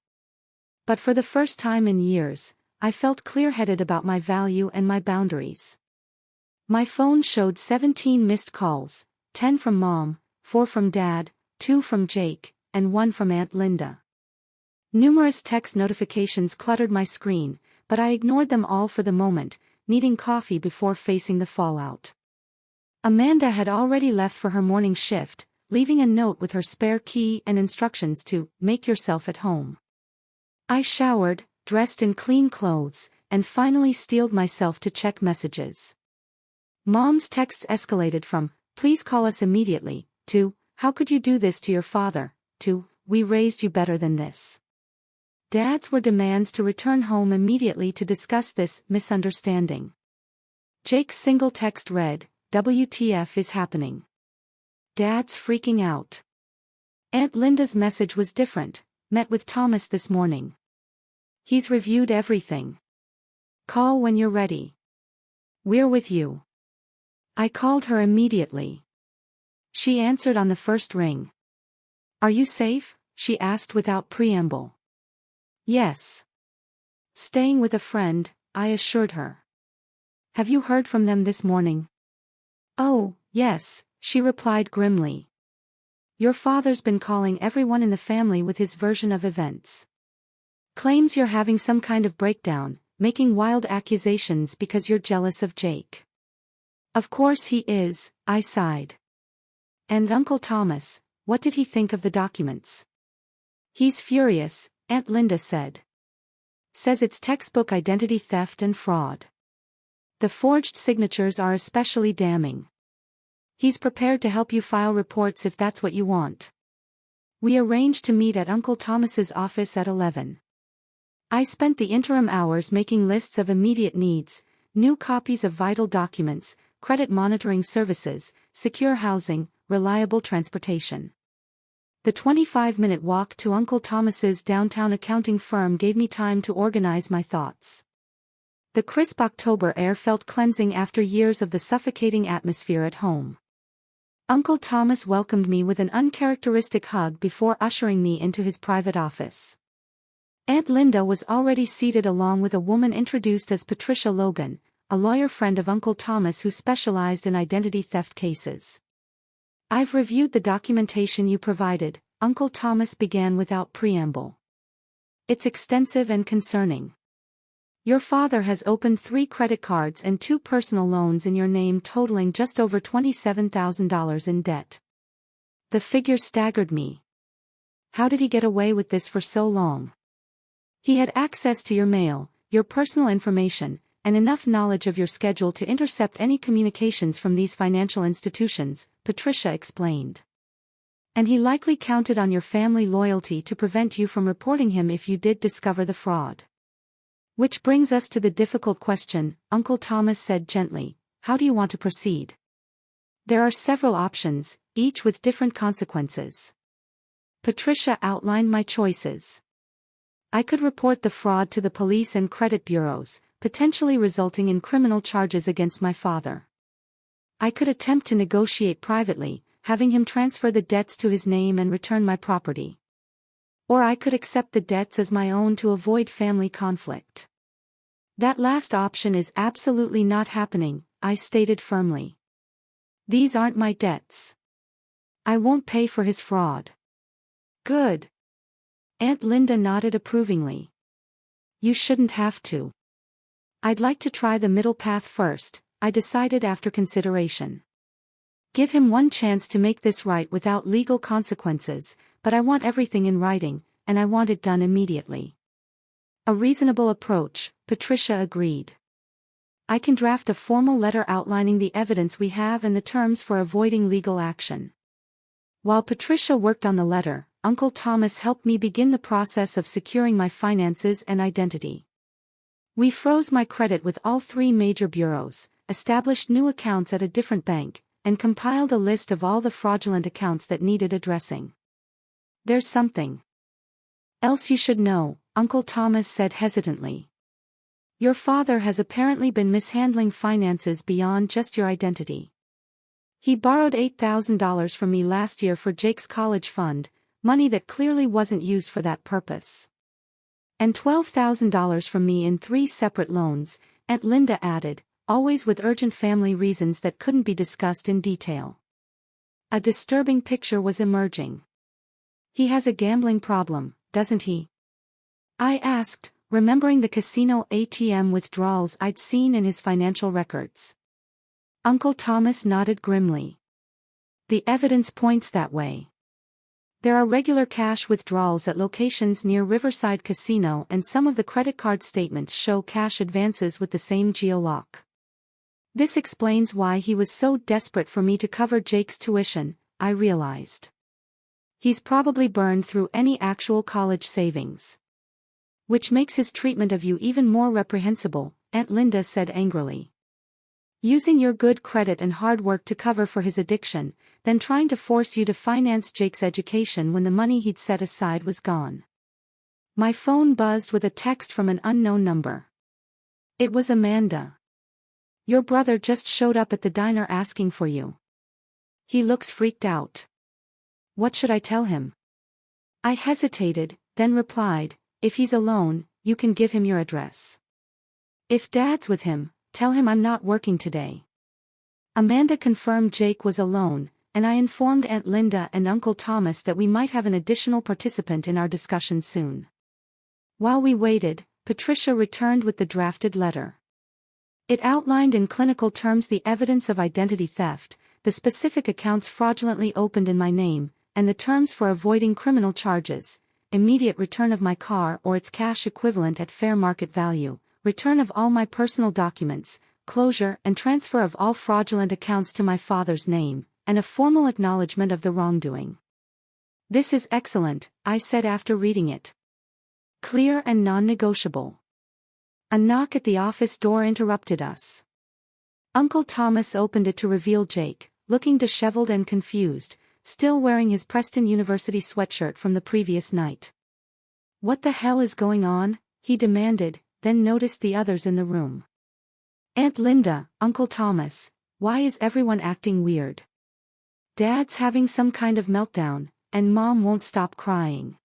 But for the first time in years, I felt clear-headed about my value and my boundaries. My phone showed 17 missed calls, 10 from Mom, 4 from Dad, 2 from Jake, and 1 from Aunt Linda. Numerous text notifications cluttered my screen, but I ignored them all for the moment, needing coffee before facing the fallout. Amanda had already left for her morning shift, leaving a note with her spare key and instructions to "make yourself at home." I showered, dressed in clean clothes, and finally steeled myself to check messages. Mom's texts escalated from, "Please call us immediately," to, "How could you do this to your father?" to, "We raised you better than this." Dad's were demands to return home immediately to discuss this misunderstanding. Jake's single text read, "WTF is happening?" Dad's freaking out. Aunt Linda's message was different, "Met with Thomas this morning. He's reviewed everything. Call when you're ready. We're with you." I called her immediately. She answered on the first ring. "Are you safe?" she asked without preamble. "Yes. Staying with a friend," I assured her. "Have you heard from them this morning?" "Oh, yes," she replied grimly. "Your father's been calling everyone in the family with his version of events. Claims you're having some kind of breakdown, making wild accusations because you're jealous of Jake." "Of course he is," I sighed. "And Uncle Thomas, what did he think of the documents?" "He's furious," Aunt Linda said. "Says it's textbook identity theft and fraud. The forged signatures are especially damning. He's prepared to help you file reports if that's what you want." We arranged to meet at Uncle Thomas's office at 11. I spent the interim hours making lists of immediate needs, new copies of vital documents, credit monitoring services, secure housing, reliable transportation. The 25-minute walk to Uncle Thomas's downtown accounting firm gave me time to organize my thoughts. The crisp October air felt cleansing after years of the suffocating atmosphere at home. Uncle Thomas welcomed me with an uncharacteristic hug before ushering me into his private office. Aunt Linda was already seated along with a woman introduced as Patricia Logan, a lawyer friend of Uncle Thomas who specialized in identity theft cases. "I've reviewed the documentation you provided," Uncle Thomas began without preamble. "It's extensive and concerning. Your father has opened 3 credit cards and 2 personal loans in your name totaling just over $27,000 in debt." The figure staggered me. "How did he get away with this for so long?" "He had access to your mail, your personal information, and enough knowledge of your schedule to intercept any communications from these financial institutions," Patricia explained. "And he likely counted on your family loyalty to prevent you from reporting him if you did discover the fraud. Which brings us to the difficult question," Uncle Thomas said gently. "How do you want to proceed? There are several options, each with different consequences." Patricia outlined my choices. I could report the fraud to the police and credit bureaus, potentially resulting in criminal charges against my father. I could attempt to negotiate privately, having him transfer the debts to his name and return my property. Or I could accept the debts as my own to avoid family conflict. "That last option is absolutely not happening," I stated firmly. "These aren't my debts. I won't pay for his fraud." "Good." Aunt Linda nodded approvingly. "You shouldn't have to." "I'd like to try the middle path first," I decided after consideration. "Give him one chance to make this right without legal consequences, but I want everything in writing, and I want it done immediately." "A reasonable approach," Patricia agreed. "I can draft a formal letter outlining the evidence we have and the terms for avoiding legal action." While Patricia worked on the letter, Uncle Thomas helped me begin the process of securing my finances and identity. We froze my credit with all 3 major bureaus, established new accounts at a different bank, and compiled a list of all the fraudulent accounts that needed addressing. "There's something else you should know," Uncle Thomas said hesitantly. "Your father has apparently been mishandling finances beyond just your identity. He borrowed $8,000 from me last year for Jake's college fund, money that clearly wasn't used for that purpose. And $12,000 from me in 3 separate loans," Aunt Linda added, "always with urgent family reasons that couldn't be discussed in detail." A disturbing picture was emerging. "He has a gambling problem, doesn't he?" I asked, remembering the casino ATM withdrawals I'd seen in his financial records. Uncle Thomas nodded grimly. "The evidence points that way. There are regular cash withdrawals at locations near Riverside Casino, and some of the credit card statements show cash advances with the same geolock. This explains why he was so desperate for me to cover Jake's tuition," I realized. "He's probably burned through any actual college savings. Which makes his treatment of you even more reprehensible," Aunt Linda said angrily. "Using your good credit and hard work to cover for his addiction, then trying to force you to finance Jake's education when the money he'd set aside was gone." My phone buzzed with a text from an unknown number. It was Amanda. "Your brother just showed up at the diner asking for you. He looks freaked out. What should I tell him?" I hesitated, then replied, "If he's alone, you can give him your address. If Dad's with him, tell him I'm not working today." Amanda confirmed Jake was alone, and I informed Aunt Linda and Uncle Thomas that we might have an additional participant in our discussion soon. While we waited, Patricia returned with the drafted letter. It outlined in clinical terms the evidence of identity theft, the specific accounts fraudulently opened in my name, and the terms for avoiding criminal charges: immediate return of my car or its cash equivalent at fair market value, return of all my personal documents, closure and transfer of all fraudulent accounts to my father's name, and a formal acknowledgement of the wrongdoing. "This is excellent," I said after reading it. "Clear and non-negotiable." A knock at the office door interrupted us. Uncle Thomas opened it to reveal Jake, looking disheveled and confused, still wearing his Preston University sweatshirt from the previous night. "What the hell is going on?" he demanded, then noticed the others in the room. "Aunt Linda, Uncle Thomas, why is everyone acting weird?" Dad's having some kind of meltdown, and Mom won't stop crying.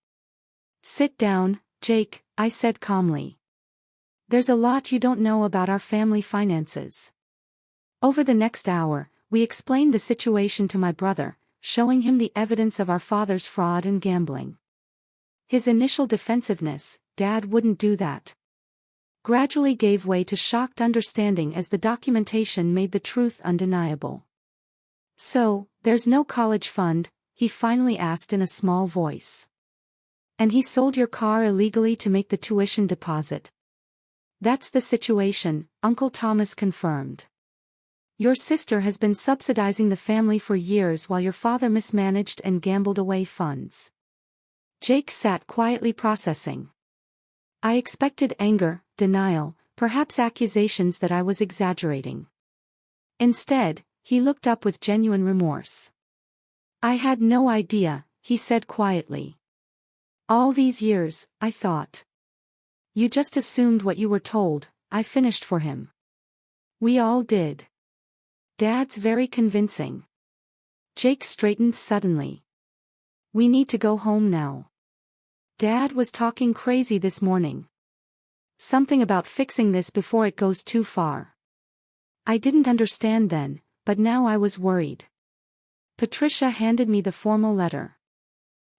Sit down, Jake, I said calmly. There's a lot you don't know about our family finances. Over the next hour, we explained the situation to my brother, showing him the evidence of our father's fraud and gambling. His initial defensiveness, Dad wouldn't do that, gradually gave way to shocked understanding as the documentation made the truth undeniable. So, there's no college fund, he finally asked in a small voice. And he sold your car illegally to make the tuition deposit. That's the situation, Uncle Thomas confirmed. Your sister has been subsidizing the family for years while your father mismanaged and gambled away funds. Jake sat quietly processing. I expected anger, denial, perhaps accusations that I was exaggerating. Instead, he looked up with genuine remorse. I had no idea, he said quietly. All these years, I thought. You just assumed what you were told, I finished for him. We all did. Dad's very convincing. Jake straightened suddenly. We need to go home now. Dad was talking crazy this morning. Something about fixing this before it goes too far. I didn't understand then, but now I was worried. Patricia handed me the formal letter.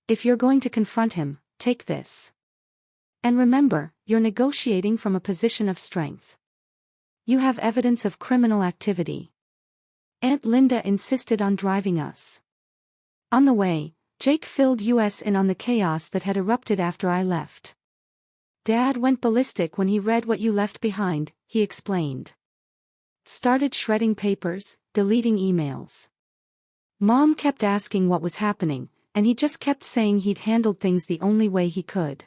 If you're going to confront him, take this. And remember, you're negotiating from a position of strength. You have evidence of criminal activity. Aunt Linda insisted on driving us. On the way, Jake filled us in on the chaos that had erupted after I left. Dad went ballistic when he read what you left behind, he explained. Started shredding papers, deleting emails. Mom kept asking what was happening, and he just kept saying he'd handled things the only way he could.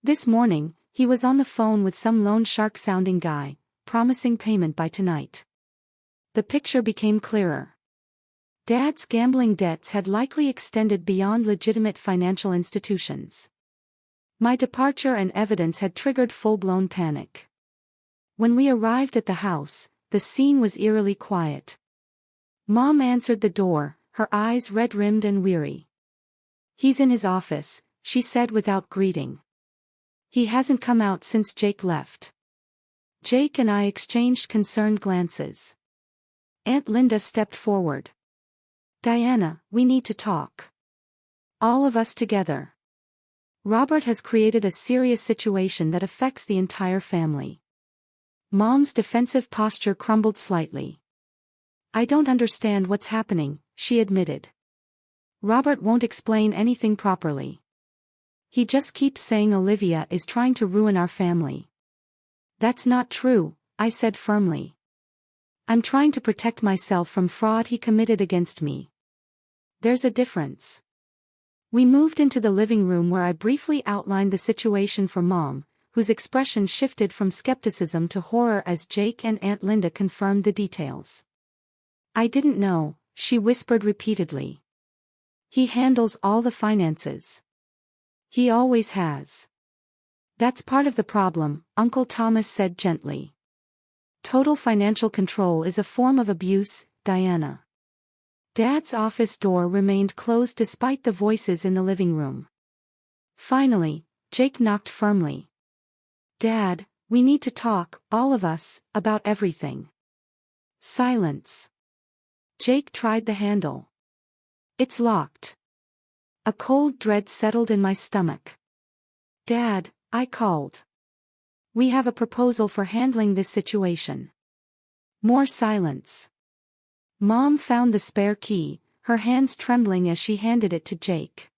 This morning, he was on the phone with some loan shark-sounding guy, promising payment by tonight. The picture became clearer. Dad's gambling debts had likely extended beyond legitimate financial institutions. My departure and evidence had triggered full-blown panic. When we arrived at the house, the scene was eerily quiet. Mom answered the door, her eyes red-rimmed and weary. He's in his office, she said without greeting. He hasn't come out since Jake left. Jake and I exchanged concerned glances. Aunt Linda stepped forward. Diana, we need to talk. All of us together. Robert has created a serious situation that affects the entire family. Mom's defensive posture crumbled slightly. I don't understand what's happening, she admitted. Robert won't explain anything properly. He just keeps saying Olivia is trying to ruin our family. That's not true, I said firmly. I'm trying to protect myself from fraud he committed against me. There's a difference. We moved into the living room where I briefly outlined the situation for Mom, whose expression shifted from skepticism to horror as Jake and Aunt Linda confirmed the details. I didn't know, she whispered repeatedly. He handles all the finances. He always has. That's part of the problem, Uncle Thomas said gently. Total financial control is a form of abuse, Diana. Dad's office door remained closed despite the voices in the living room. Finally, Jake knocked firmly. Dad, we need to talk, all of us, about everything. Silence. Jake tried the handle. It's locked. A cold dread settled in my stomach. Dad, I called. We have a proposal for handling this situation. More silence. Mom found the spare key, her hands trembling as she handed it to Jake.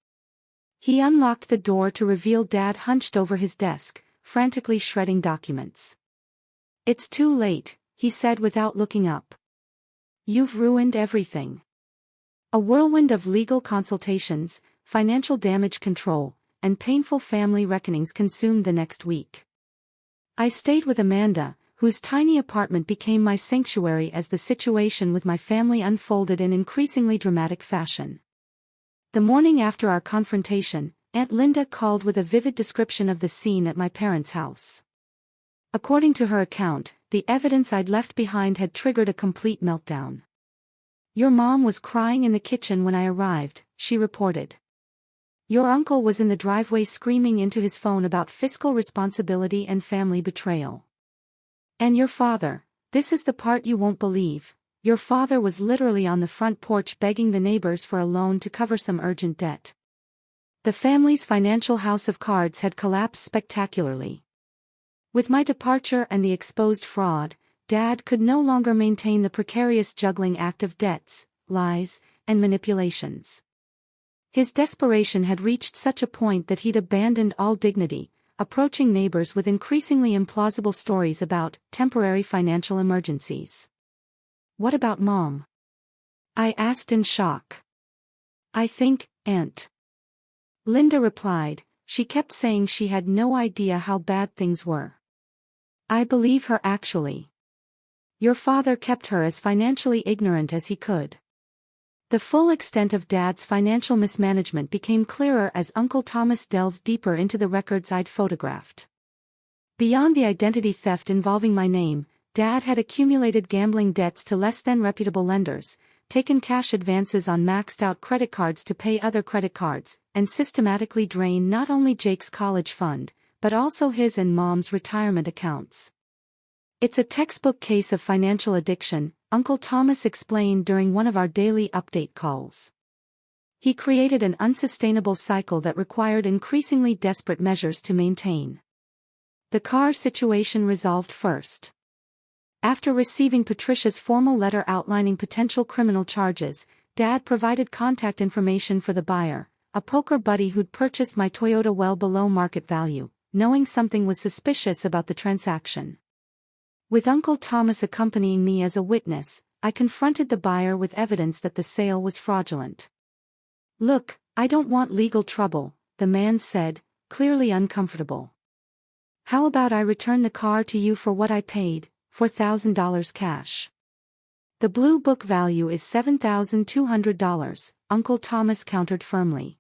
He unlocked the door to reveal Dad hunched over his desk, frantically shredding documents. It's too late, he said without looking up. You've ruined everything. A whirlwind of legal consultations, financial damage control, and painful family reckonings consumed the next week. I stayed with Amanda, whose tiny apartment became my sanctuary as the situation with my family unfolded in increasingly dramatic fashion. The morning after our confrontation, Aunt Linda called with a vivid description of the scene at my parents' house. According to her account, the evidence I'd left behind had triggered a complete meltdown. Your mom was crying in the kitchen when I arrived, she reported. Your uncle was in the driveway screaming into his phone about fiscal responsibility and family betrayal. And your father, this is the part you won't believe, your father was literally on the front porch begging the neighbors for a loan to cover some urgent debt. The family's financial house of cards had collapsed spectacularly. With my departure and the exposed fraud, Dad could no longer maintain the precarious juggling act of debts, lies, and manipulations. His desperation had reached such a point that he'd abandoned all dignity, approaching neighbors with increasingly implausible stories about temporary financial emergencies. What about Mom? I asked in shock. I think, Aunt. Linda replied, she kept saying she had no idea how bad things were. I believe her actually. Your father kept her as financially ignorant as he could. The full extent of Dad's financial mismanagement became clearer as Uncle Thomas delved deeper into the records I'd photographed. Beyond the identity theft involving my name, Dad had accumulated gambling debts to less than reputable lenders, taken cash advances on maxed-out credit cards to pay other credit cards, and systematically drained not only Jake's college fund, but also his and Mom's retirement accounts. It's a textbook case of financial addiction, Uncle Thomas explained during one of our daily update calls. He created an unsustainable cycle that required increasingly desperate measures to maintain. The car situation resolved first. After receiving Patricia's formal letter outlining potential criminal charges, Dad provided contact information for the buyer, a poker buddy who'd purchased my Toyota well below market value, knowing something was suspicious about the transaction. With Uncle Thomas accompanying me as a witness, I confronted the buyer with evidence that the sale was fraudulent. Look, I don't want legal trouble, the man said, clearly uncomfortable. How about I return the car to you for what I paid, $4,000 cash? The blue book value is $7,200, Uncle Thomas countered firmly.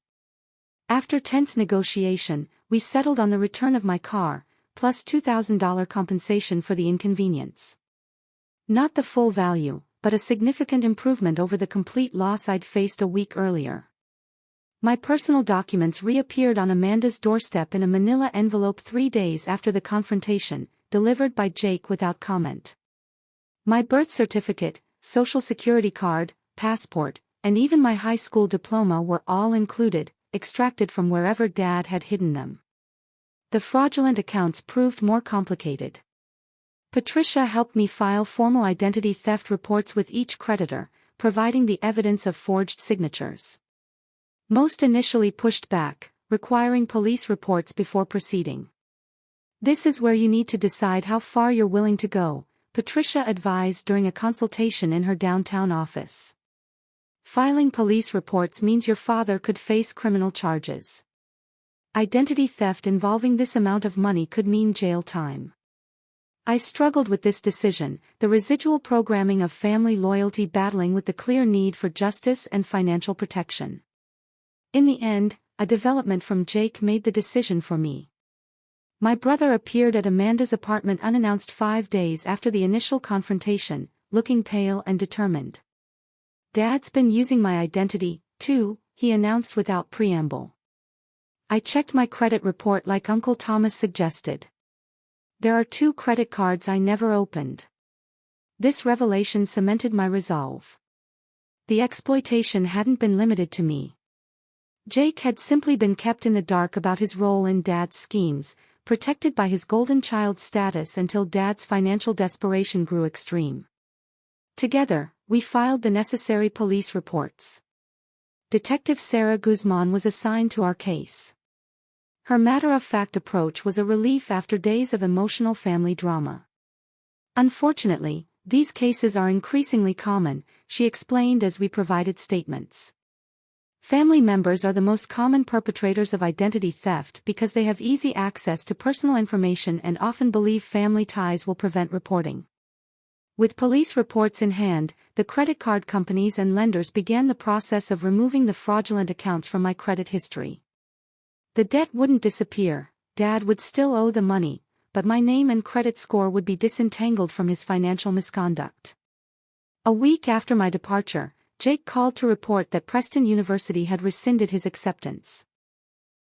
After tense negotiation, we settled on the return of my car, plus $2,000 compensation for the inconvenience. Not the full value, but a significant improvement over the complete loss I'd faced a week earlier. My personal documents reappeared on Amanda's doorstep in a manila envelope 3 days after the confrontation, delivered by Jake without comment. My birth certificate, social security card, passport, and even my high school diploma were all included, extracted from wherever Dad had hidden them. The fraudulent accounts proved more complicated. Patricia helped me file formal identity theft reports with each creditor, providing the evidence of forged signatures. Most initially pushed back, requiring police reports before proceeding. This is where you need to decide how far you're willing to go, Patricia advised during a consultation in her downtown office. Filing police reports means your father could face criminal charges. Identity theft involving this amount of money could mean jail time. I struggled with this decision, the residual programming of family loyalty battling with the clear need for justice and financial protection. In the end, a development from Jake made the decision for me. My brother appeared at Amanda's apartment unannounced 5 days after the initial confrontation, looking pale and determined. Dad's been using my identity, too, he announced without preamble. I checked my credit report like Uncle Thomas suggested. There are 2 credit cards I never opened. This revelation cemented my resolve. The exploitation hadn't been limited to me. Jake had simply been kept in the dark about his role in Dad's schemes, protected by his golden child status until Dad's financial desperation grew extreme. Together, we filed the necessary police reports. Detective Sarah Guzman was assigned to our case. Her matter-of-fact approach was a relief after days of emotional family drama. Unfortunately, these cases are increasingly common, she explained as we provided statements. Family members are the most common perpetrators of identity theft because they have easy access to personal information and often believe family ties will prevent reporting. With police reports in hand, the credit card companies and lenders began the process of removing the fraudulent accounts from my credit history. The debt wouldn't disappear, Dad would still owe the money, but my name and credit score would be disentangled from his financial misconduct. A week after my departure, Jake called to report that Preston University had rescinded his acceptance.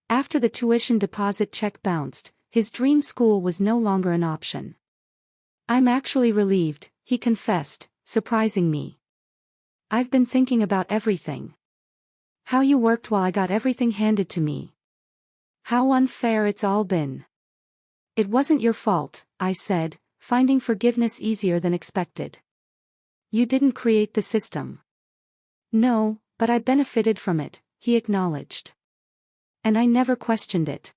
After the tuition deposit check bounced, his dream school was no longer an option. "I'm actually relieved," he confessed, surprising me. "I've been thinking about everything. How you worked while I got everything handed to me. How unfair it's all been." "It wasn't your fault," I said, finding forgiveness easier than expected. "You didn't create the system." "No, but I benefited from it," he acknowledged. "And I never questioned it.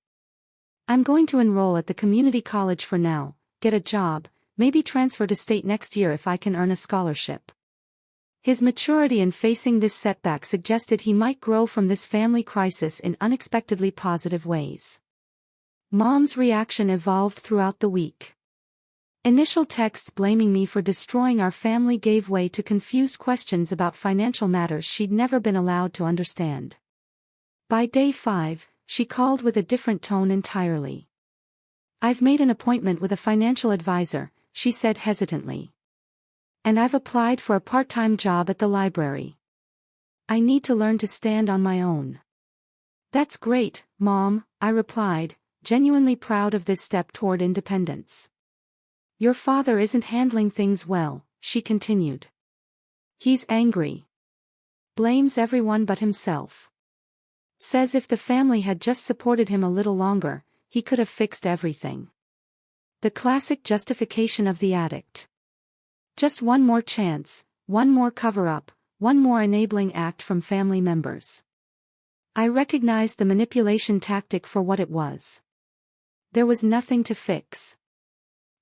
I'm going to enroll at the community college for now, get a job, maybe transfer to state next year if I can earn a scholarship." His maturity in facing this setback suggested he might grow from this family crisis in unexpectedly positive ways. Mom's reaction evolved throughout the week. Initial texts blaming me for destroying our family gave way to confused questions about financial matters she'd never been allowed to understand. By day 5, she called with a different tone entirely. "I've made an appointment with a financial advisor," she said hesitantly. "And I've applied for a part-time job at the library. I need to learn to stand on my own." "That's great, Mom," I replied, genuinely proud of this step toward independence. "Your father isn't handling things well," she continued. "He's angry. Blames everyone but himself. Says if the family had just supported him a little longer, he could have fixed everything. The classic justification of the addict. Just one more chance, one more cover-up, one more enabling act from family members." I recognized the manipulation tactic for what it was. There was nothing to fix.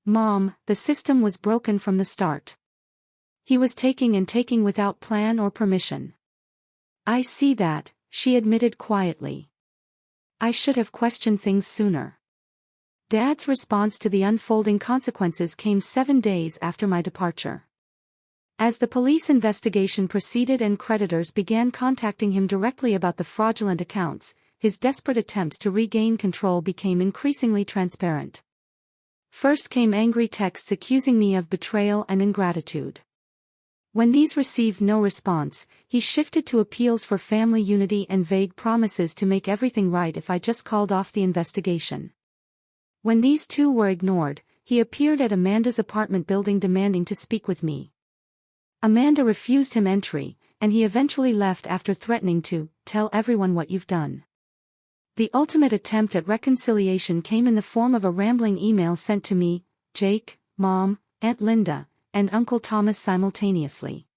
"Mom, the system was broken from the start. He was taking and taking without plan or permission." "I see that," she admitted quietly. "I should have questioned things sooner." Dad's response to the unfolding consequences came 7 days after my departure. As the police investigation proceeded and creditors began contacting him directly about the fraudulent accounts, his desperate attempts to regain control became increasingly transparent. First came angry texts accusing me of betrayal and ingratitude. When these received no response, he shifted to appeals for family unity and vague promises to make everything right if I just called off the investigation. When these two were ignored, he appeared at Amanda's apartment building demanding to speak with me. Amanda refused him entry, and he eventually left after threatening to tell everyone what you've done. The ultimate attempt at reconciliation came in the form of a rambling email sent to me, Jake, Mom, Aunt Linda, and Uncle Thomas simultaneously.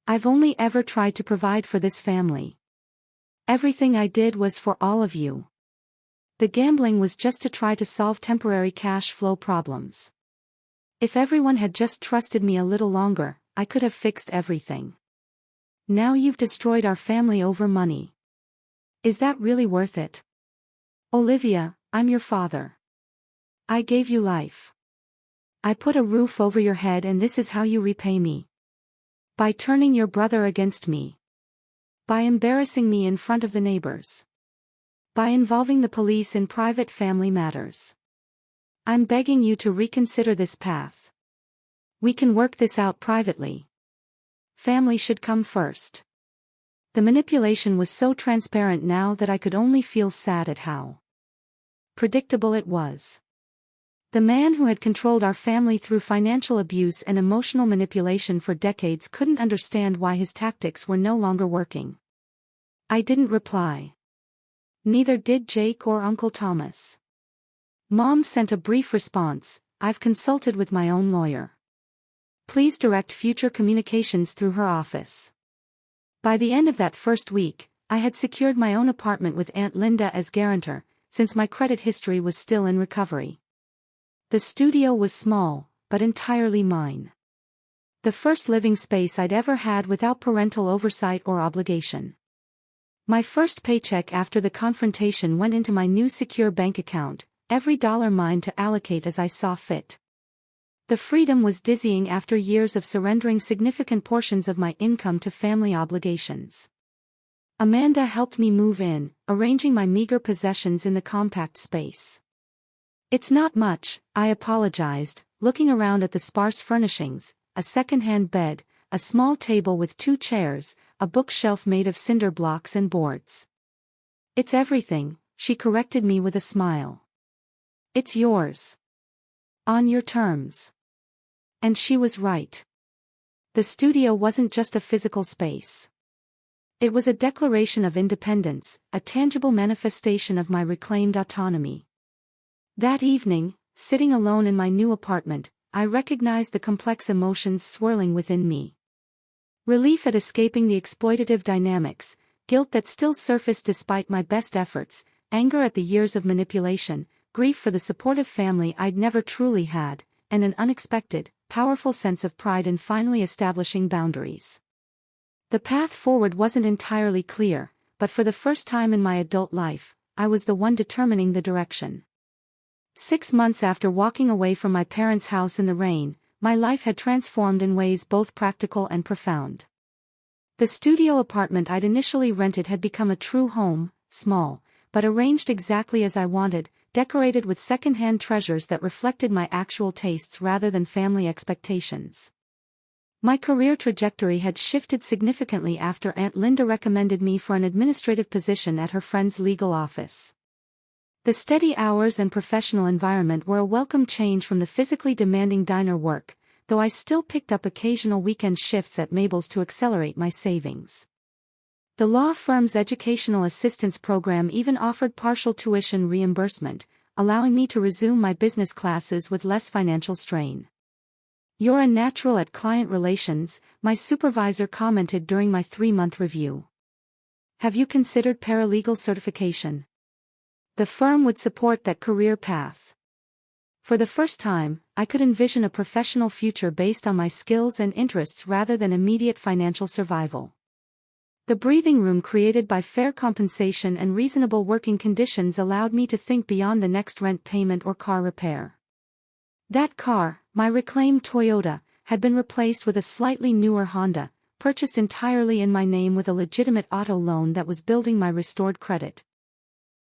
"I've only ever tried to provide for this family. Everything I did was for all of you. The gambling was just to try to solve temporary cash flow problems. If everyone had just trusted me a little longer, I could have fixed everything. Now you've destroyed our family over money. Is that really worth it? Olivia, I'm your father. I gave you life. I put a roof over your head, and this is how you repay me. By turning your brother against me. By embarrassing me in front of the neighbors. By involving the police in private family matters. I'm begging you to reconsider this path. We can work this out privately. Family should come first." The manipulation was so transparent now that I could only feel sad at how predictable it was. The man who had controlled our family through financial abuse and emotional manipulation for decades couldn't understand why his tactics were no longer working. I didn't reply. Neither did Jake or Uncle Thomas. Mom sent a brief response, "I've consulted with my own lawyer. Please direct future communications through her office." By the end of that first week, I had secured my own apartment with Aunt Linda as guarantor, since my credit history was still in recovery. The studio was small, but entirely mine. The first living space I'd ever had without parental oversight or obligation. My first paycheck after the confrontation went into my new secure bank account, every dollar mine to allocate as I saw fit. The freedom was dizzying after years of surrendering significant portions of my income to family obligations. Amanda helped me move in, arranging my meager possessions in the compact space. "It's not much," I apologized, looking around at the sparse furnishings, a second-hand bed, a small table with 2 chairs, a bookshelf made of cinder blocks and boards. "It's everything," she corrected me with a smile. "It's yours. On your terms." And she was right. The studio wasn't just a physical space. It was a declaration of independence, a tangible manifestation of my reclaimed autonomy. That evening, sitting alone in my new apartment, I recognized the complex emotions swirling within me. Relief at escaping the exploitative dynamics, guilt that still surfaced despite my best efforts, anger at the years of manipulation, grief for the supportive family I'd never truly had, and an unexpected, powerful sense of pride in finally establishing boundaries. The path forward wasn't entirely clear, but for the first time in my adult life, I was the one determining the direction. 6 months after walking away from my parents' house in the rain, my life had transformed in ways both practical and profound. The studio apartment I'd initially rented had become a true home, small, but arranged exactly as I wanted, decorated with second-hand treasures that reflected my actual tastes rather than family expectations. My career trajectory had shifted significantly after Aunt Linda recommended me for an administrative position at her friend's legal office. The steady hours and professional environment were a welcome change from the physically demanding diner work, though I still picked up occasional weekend shifts at Mabel's to accelerate my savings. The law firm's educational assistance program even offered partial tuition reimbursement, allowing me to resume my business classes with less financial strain. "You're a natural at client relations," my supervisor commented during my 3-month review. "Have you considered paralegal certification?" The firm would support that career path. For the first time, I could envision a professional future based on my skills and interests rather than immediate financial survival. The breathing room created by fair compensation and reasonable working conditions allowed me to think beyond the next rent payment or car repair. That car, my reclaimed Toyota, had been replaced with a slightly newer Honda, purchased entirely in my name with a legitimate auto loan that was building my restored credit.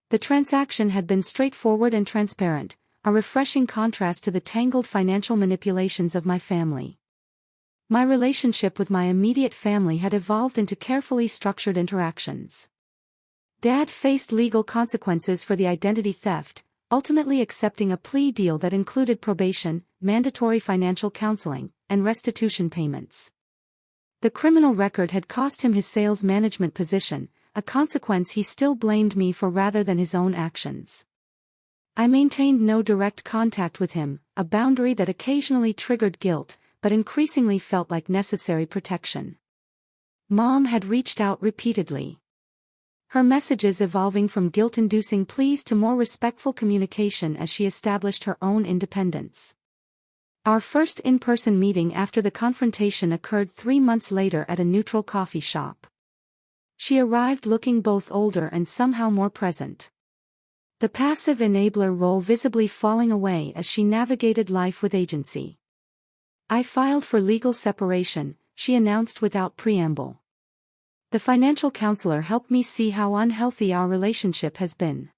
The transaction had been straightforward and transparent, a refreshing contrast to the tangled financial manipulations of my family. My relationship with my immediate family had evolved into carefully structured interactions. Dad faced legal consequences for the identity theft, ultimately accepting a plea deal that included probation, mandatory financial counseling, and restitution payments. The criminal record had cost him his sales management position, a consequence he still blamed me for rather than his own actions. I maintained no direct contact with him, a boundary that occasionally triggered guilt, but increasingly felt like necessary protection. Mom had reached out repeatedly. Her messages evolving from guilt-inducing pleas to more respectful communication as she established her own independence. Our first in-person meeting after the confrontation occurred 3 months later at a neutral coffee shop. She arrived looking both older and somehow more present. The passive enabler role visibly falling away as she navigated life with agency. "I filed for legal separation," she announced without preamble. "The financial counselor helped me see how unhealthy our relationship has been."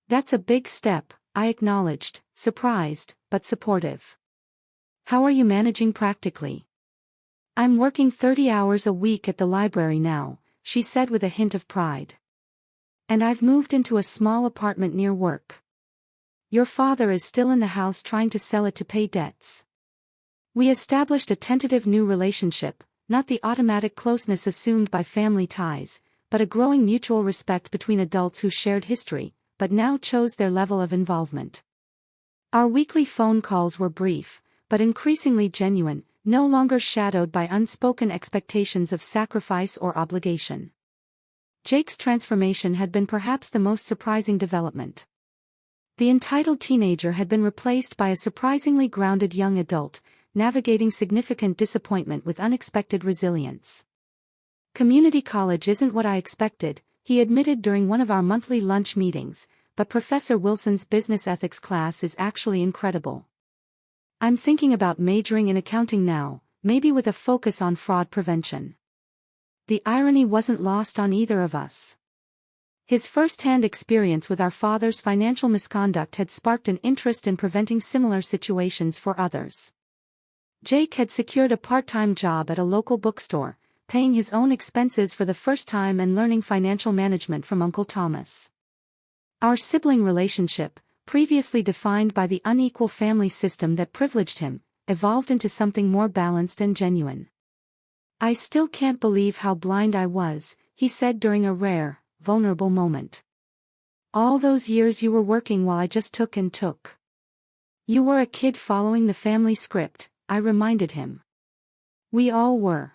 "That's a big step," I acknowledged, surprised, but supportive. "How are you managing practically?" "I'm working 30 hours a week at the library now," she said with a hint of pride. "And I've moved into a small apartment near work. Your father is still in the house trying to sell it to pay debts." We established a tentative new relationship, not the automatic closeness assumed by family ties, but a growing mutual respect between adults who shared history, but now chose their level of involvement. Our weekly phone calls were brief, but increasingly genuine, no longer shadowed by unspoken expectations of sacrifice or obligation. Jake's transformation had been perhaps the most surprising development. The entitled teenager had been replaced by a surprisingly grounded young adult, navigating significant disappointment with unexpected resilience. "Community college isn't what I expected," he admitted during one of our monthly lunch meetings, "but Professor Wilson's business ethics class is actually incredible. I'm thinking about majoring in accounting now, maybe with a focus on fraud prevention." The irony wasn't lost on either of us. His first-hand experience with our father's financial misconduct had sparked an interest in preventing similar situations for others. Jake had secured a part-time job at a local bookstore, paying his own expenses for the first time and learning financial management from Uncle Thomas. Our sibling relationship, previously defined by the unequal family system that privileged him, evolved into something more balanced and genuine. "I still can't believe how blind I was," he said during a rare, vulnerable moment. "All those years you were working while I just took and took." "You were a kid following the family script," I reminded him. "We all were."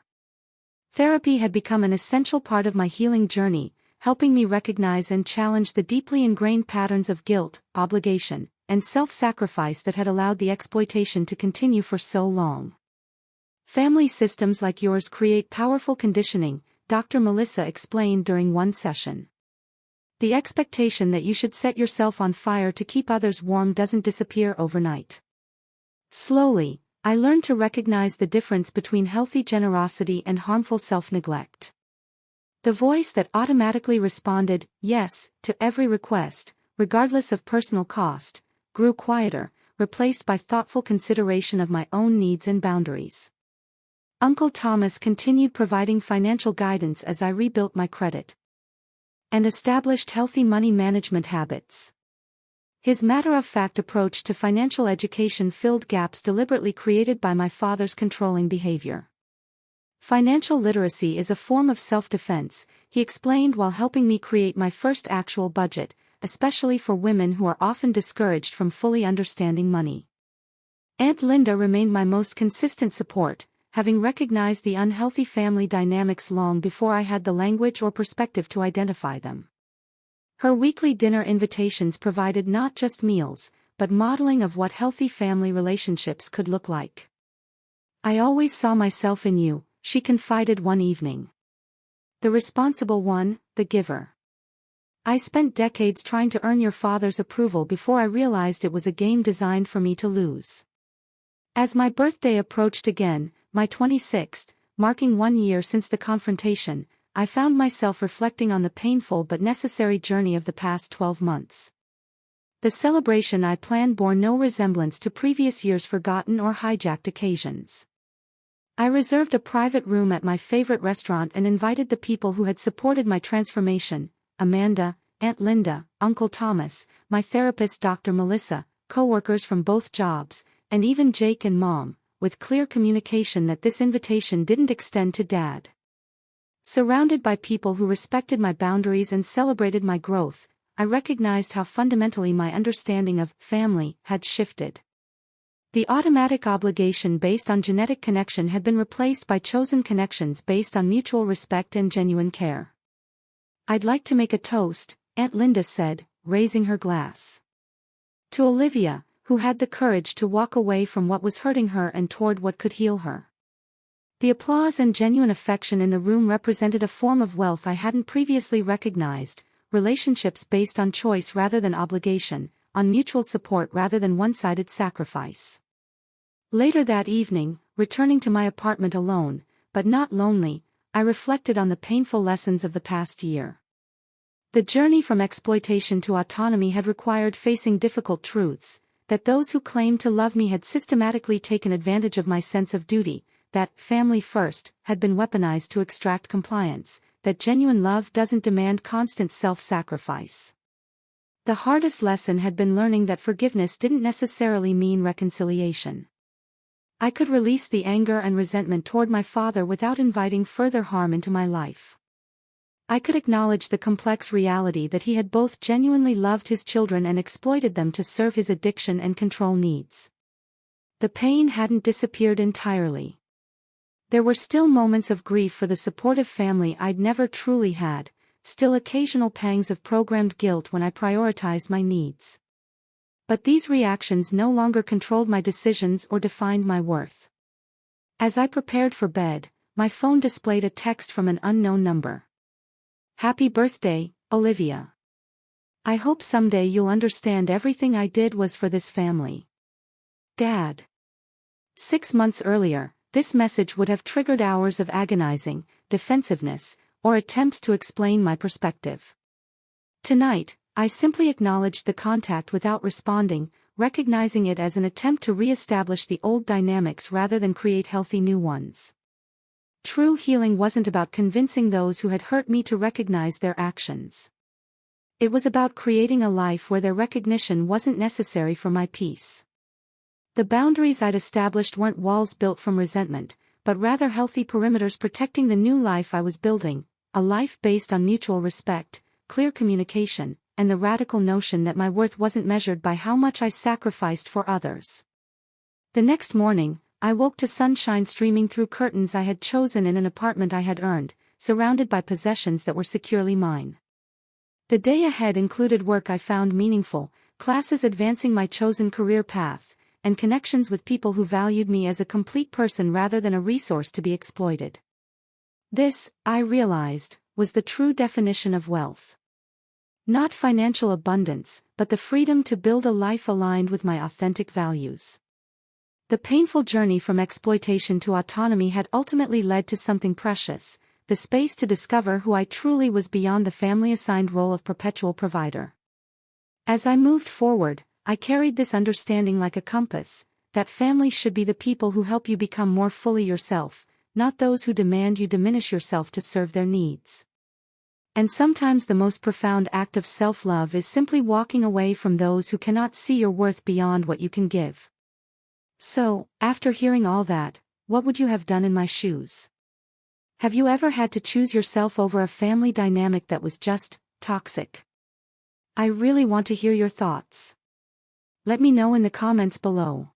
Therapy had become an essential part of my healing journey, helping me recognize and challenge the deeply ingrained patterns of guilt, obligation, and self-sacrifice that had allowed the exploitation to continue for so long. "Family systems like yours create powerful conditioning," Dr. Melissa explained during one session. "The expectation that you should set yourself on fire to keep others warm doesn't disappear overnight." Slowly, I learned to recognize the difference between healthy generosity and harmful self-neglect. The voice that automatically responded, yes, to every request, regardless of personal cost, grew quieter, replaced by thoughtful consideration of my own needs and boundaries. Uncle Thomas continued providing financial guidance as I rebuilt my credit and established healthy money management habits. His matter-of-fact approach to financial education filled gaps deliberately created by my father's controlling behavior. "Financial literacy is a form of self-defense," he explained while helping me create my first actual budget, especially for women who are often discouraged from fully understanding money. Aunt Linda remained my most consistent support, having recognized the unhealthy family dynamics long before I had the language or perspective to identify them. Her weekly dinner invitations provided not just meals, but modeling of what healthy family relationships could look like. "I always saw myself in you," she confided one evening. "The responsible one, the giver. I spent decades trying to earn your father's approval before I realized it was a game designed for me to lose." As my birthday approached again, my 26th, marking 1 year since the confrontation, I found myself reflecting on the painful but necessary journey of the past 12 months. The celebration I planned bore no resemblance to previous years' forgotten or hijacked occasions. I reserved a private room at my favorite restaurant and invited the people who had supported my transformation: Amanda, Aunt Linda, Uncle Thomas, my therapist Dr. Melissa, coworkers from both jobs, and even Jake and Mom, with clear communication that this invitation didn't extend to Dad. Surrounded by people who respected my boundaries and celebrated my growth, I recognized how fundamentally my understanding of family had shifted. The automatic obligation based on genetic connection had been replaced by chosen connections based on mutual respect and genuine care. "I'd like to make a toast," Aunt Linda said, raising her glass. "To Olivia, who had the courage to walk away from what was hurting her and toward what could heal her." The applause and genuine affection in the room represented a form of wealth I hadn't previously recognized: relationships based on choice rather than obligation, on mutual support rather than one-sided sacrifice. Later that evening, returning to my apartment alone, but not lonely, I reflected on the painful lessons of the past year. The journey from exploitation to autonomy had required facing difficult truths: that those who claimed to love me had systematically taken advantage of my sense of duty, that family first had been weaponized to extract compliance, that genuine love doesn't demand constant self-sacrifice. The hardest lesson had been learning that forgiveness didn't necessarily mean reconciliation. I could release the anger and resentment toward my father without inviting further harm into my life. I could acknowledge the complex reality that he had both genuinely loved his children and exploited them to serve his addiction and control needs. The pain hadn't disappeared entirely. There were still moments of grief for the supportive family I'd never truly had, still occasional pangs of programmed guilt when I prioritized my needs. But these reactions no longer controlled my decisions or defined my worth. As I prepared for bed, my phone displayed a text from an unknown number. "Happy birthday, Olivia. I hope someday you'll understand everything I did was for this family. Dad." 6 months earlier, this message would have triggered hours of agonizing defensiveness, or attempts to explain my perspective. Tonight, I simply acknowledged the contact without responding, recognizing it as an attempt to re-establish the old dynamics rather than create healthy new ones. True healing wasn't about convincing those who had hurt me to recognize their actions. It was about creating a life where their recognition wasn't necessary for my peace. The boundaries I'd established weren't walls built from resentment, but rather healthy perimeters protecting the new life I was building, a life based on mutual respect, clear communication, and the radical notion that my worth wasn't measured by how much I sacrificed for others. The next morning, I woke to sunshine streaming through curtains I had chosen in an apartment I had earned, surrounded by possessions that were securely mine. The day ahead included work I found meaningful, classes advancing my chosen career path, and connections with people who valued me as a complete person rather than a resource to be exploited. This, I realized, was the true definition of wealth. Not financial abundance, but the freedom to build a life aligned with my authentic values. The painful journey from exploitation to autonomy had ultimately led to something precious, the space to discover who I truly was beyond the family-assigned role of perpetual provider. As I moved forward, I carried this understanding like a compass, that family should be the people who help you become more fully yourself, not those who demand you diminish yourself to serve their needs. And sometimes the most profound act of self-love is simply walking away from those who cannot see your worth beyond what you can give. So, after hearing all that, what would you have done in my shoes? Have you ever had to choose yourself over a family dynamic that was just toxic? I really want to hear your thoughts. Let me know in the comments below.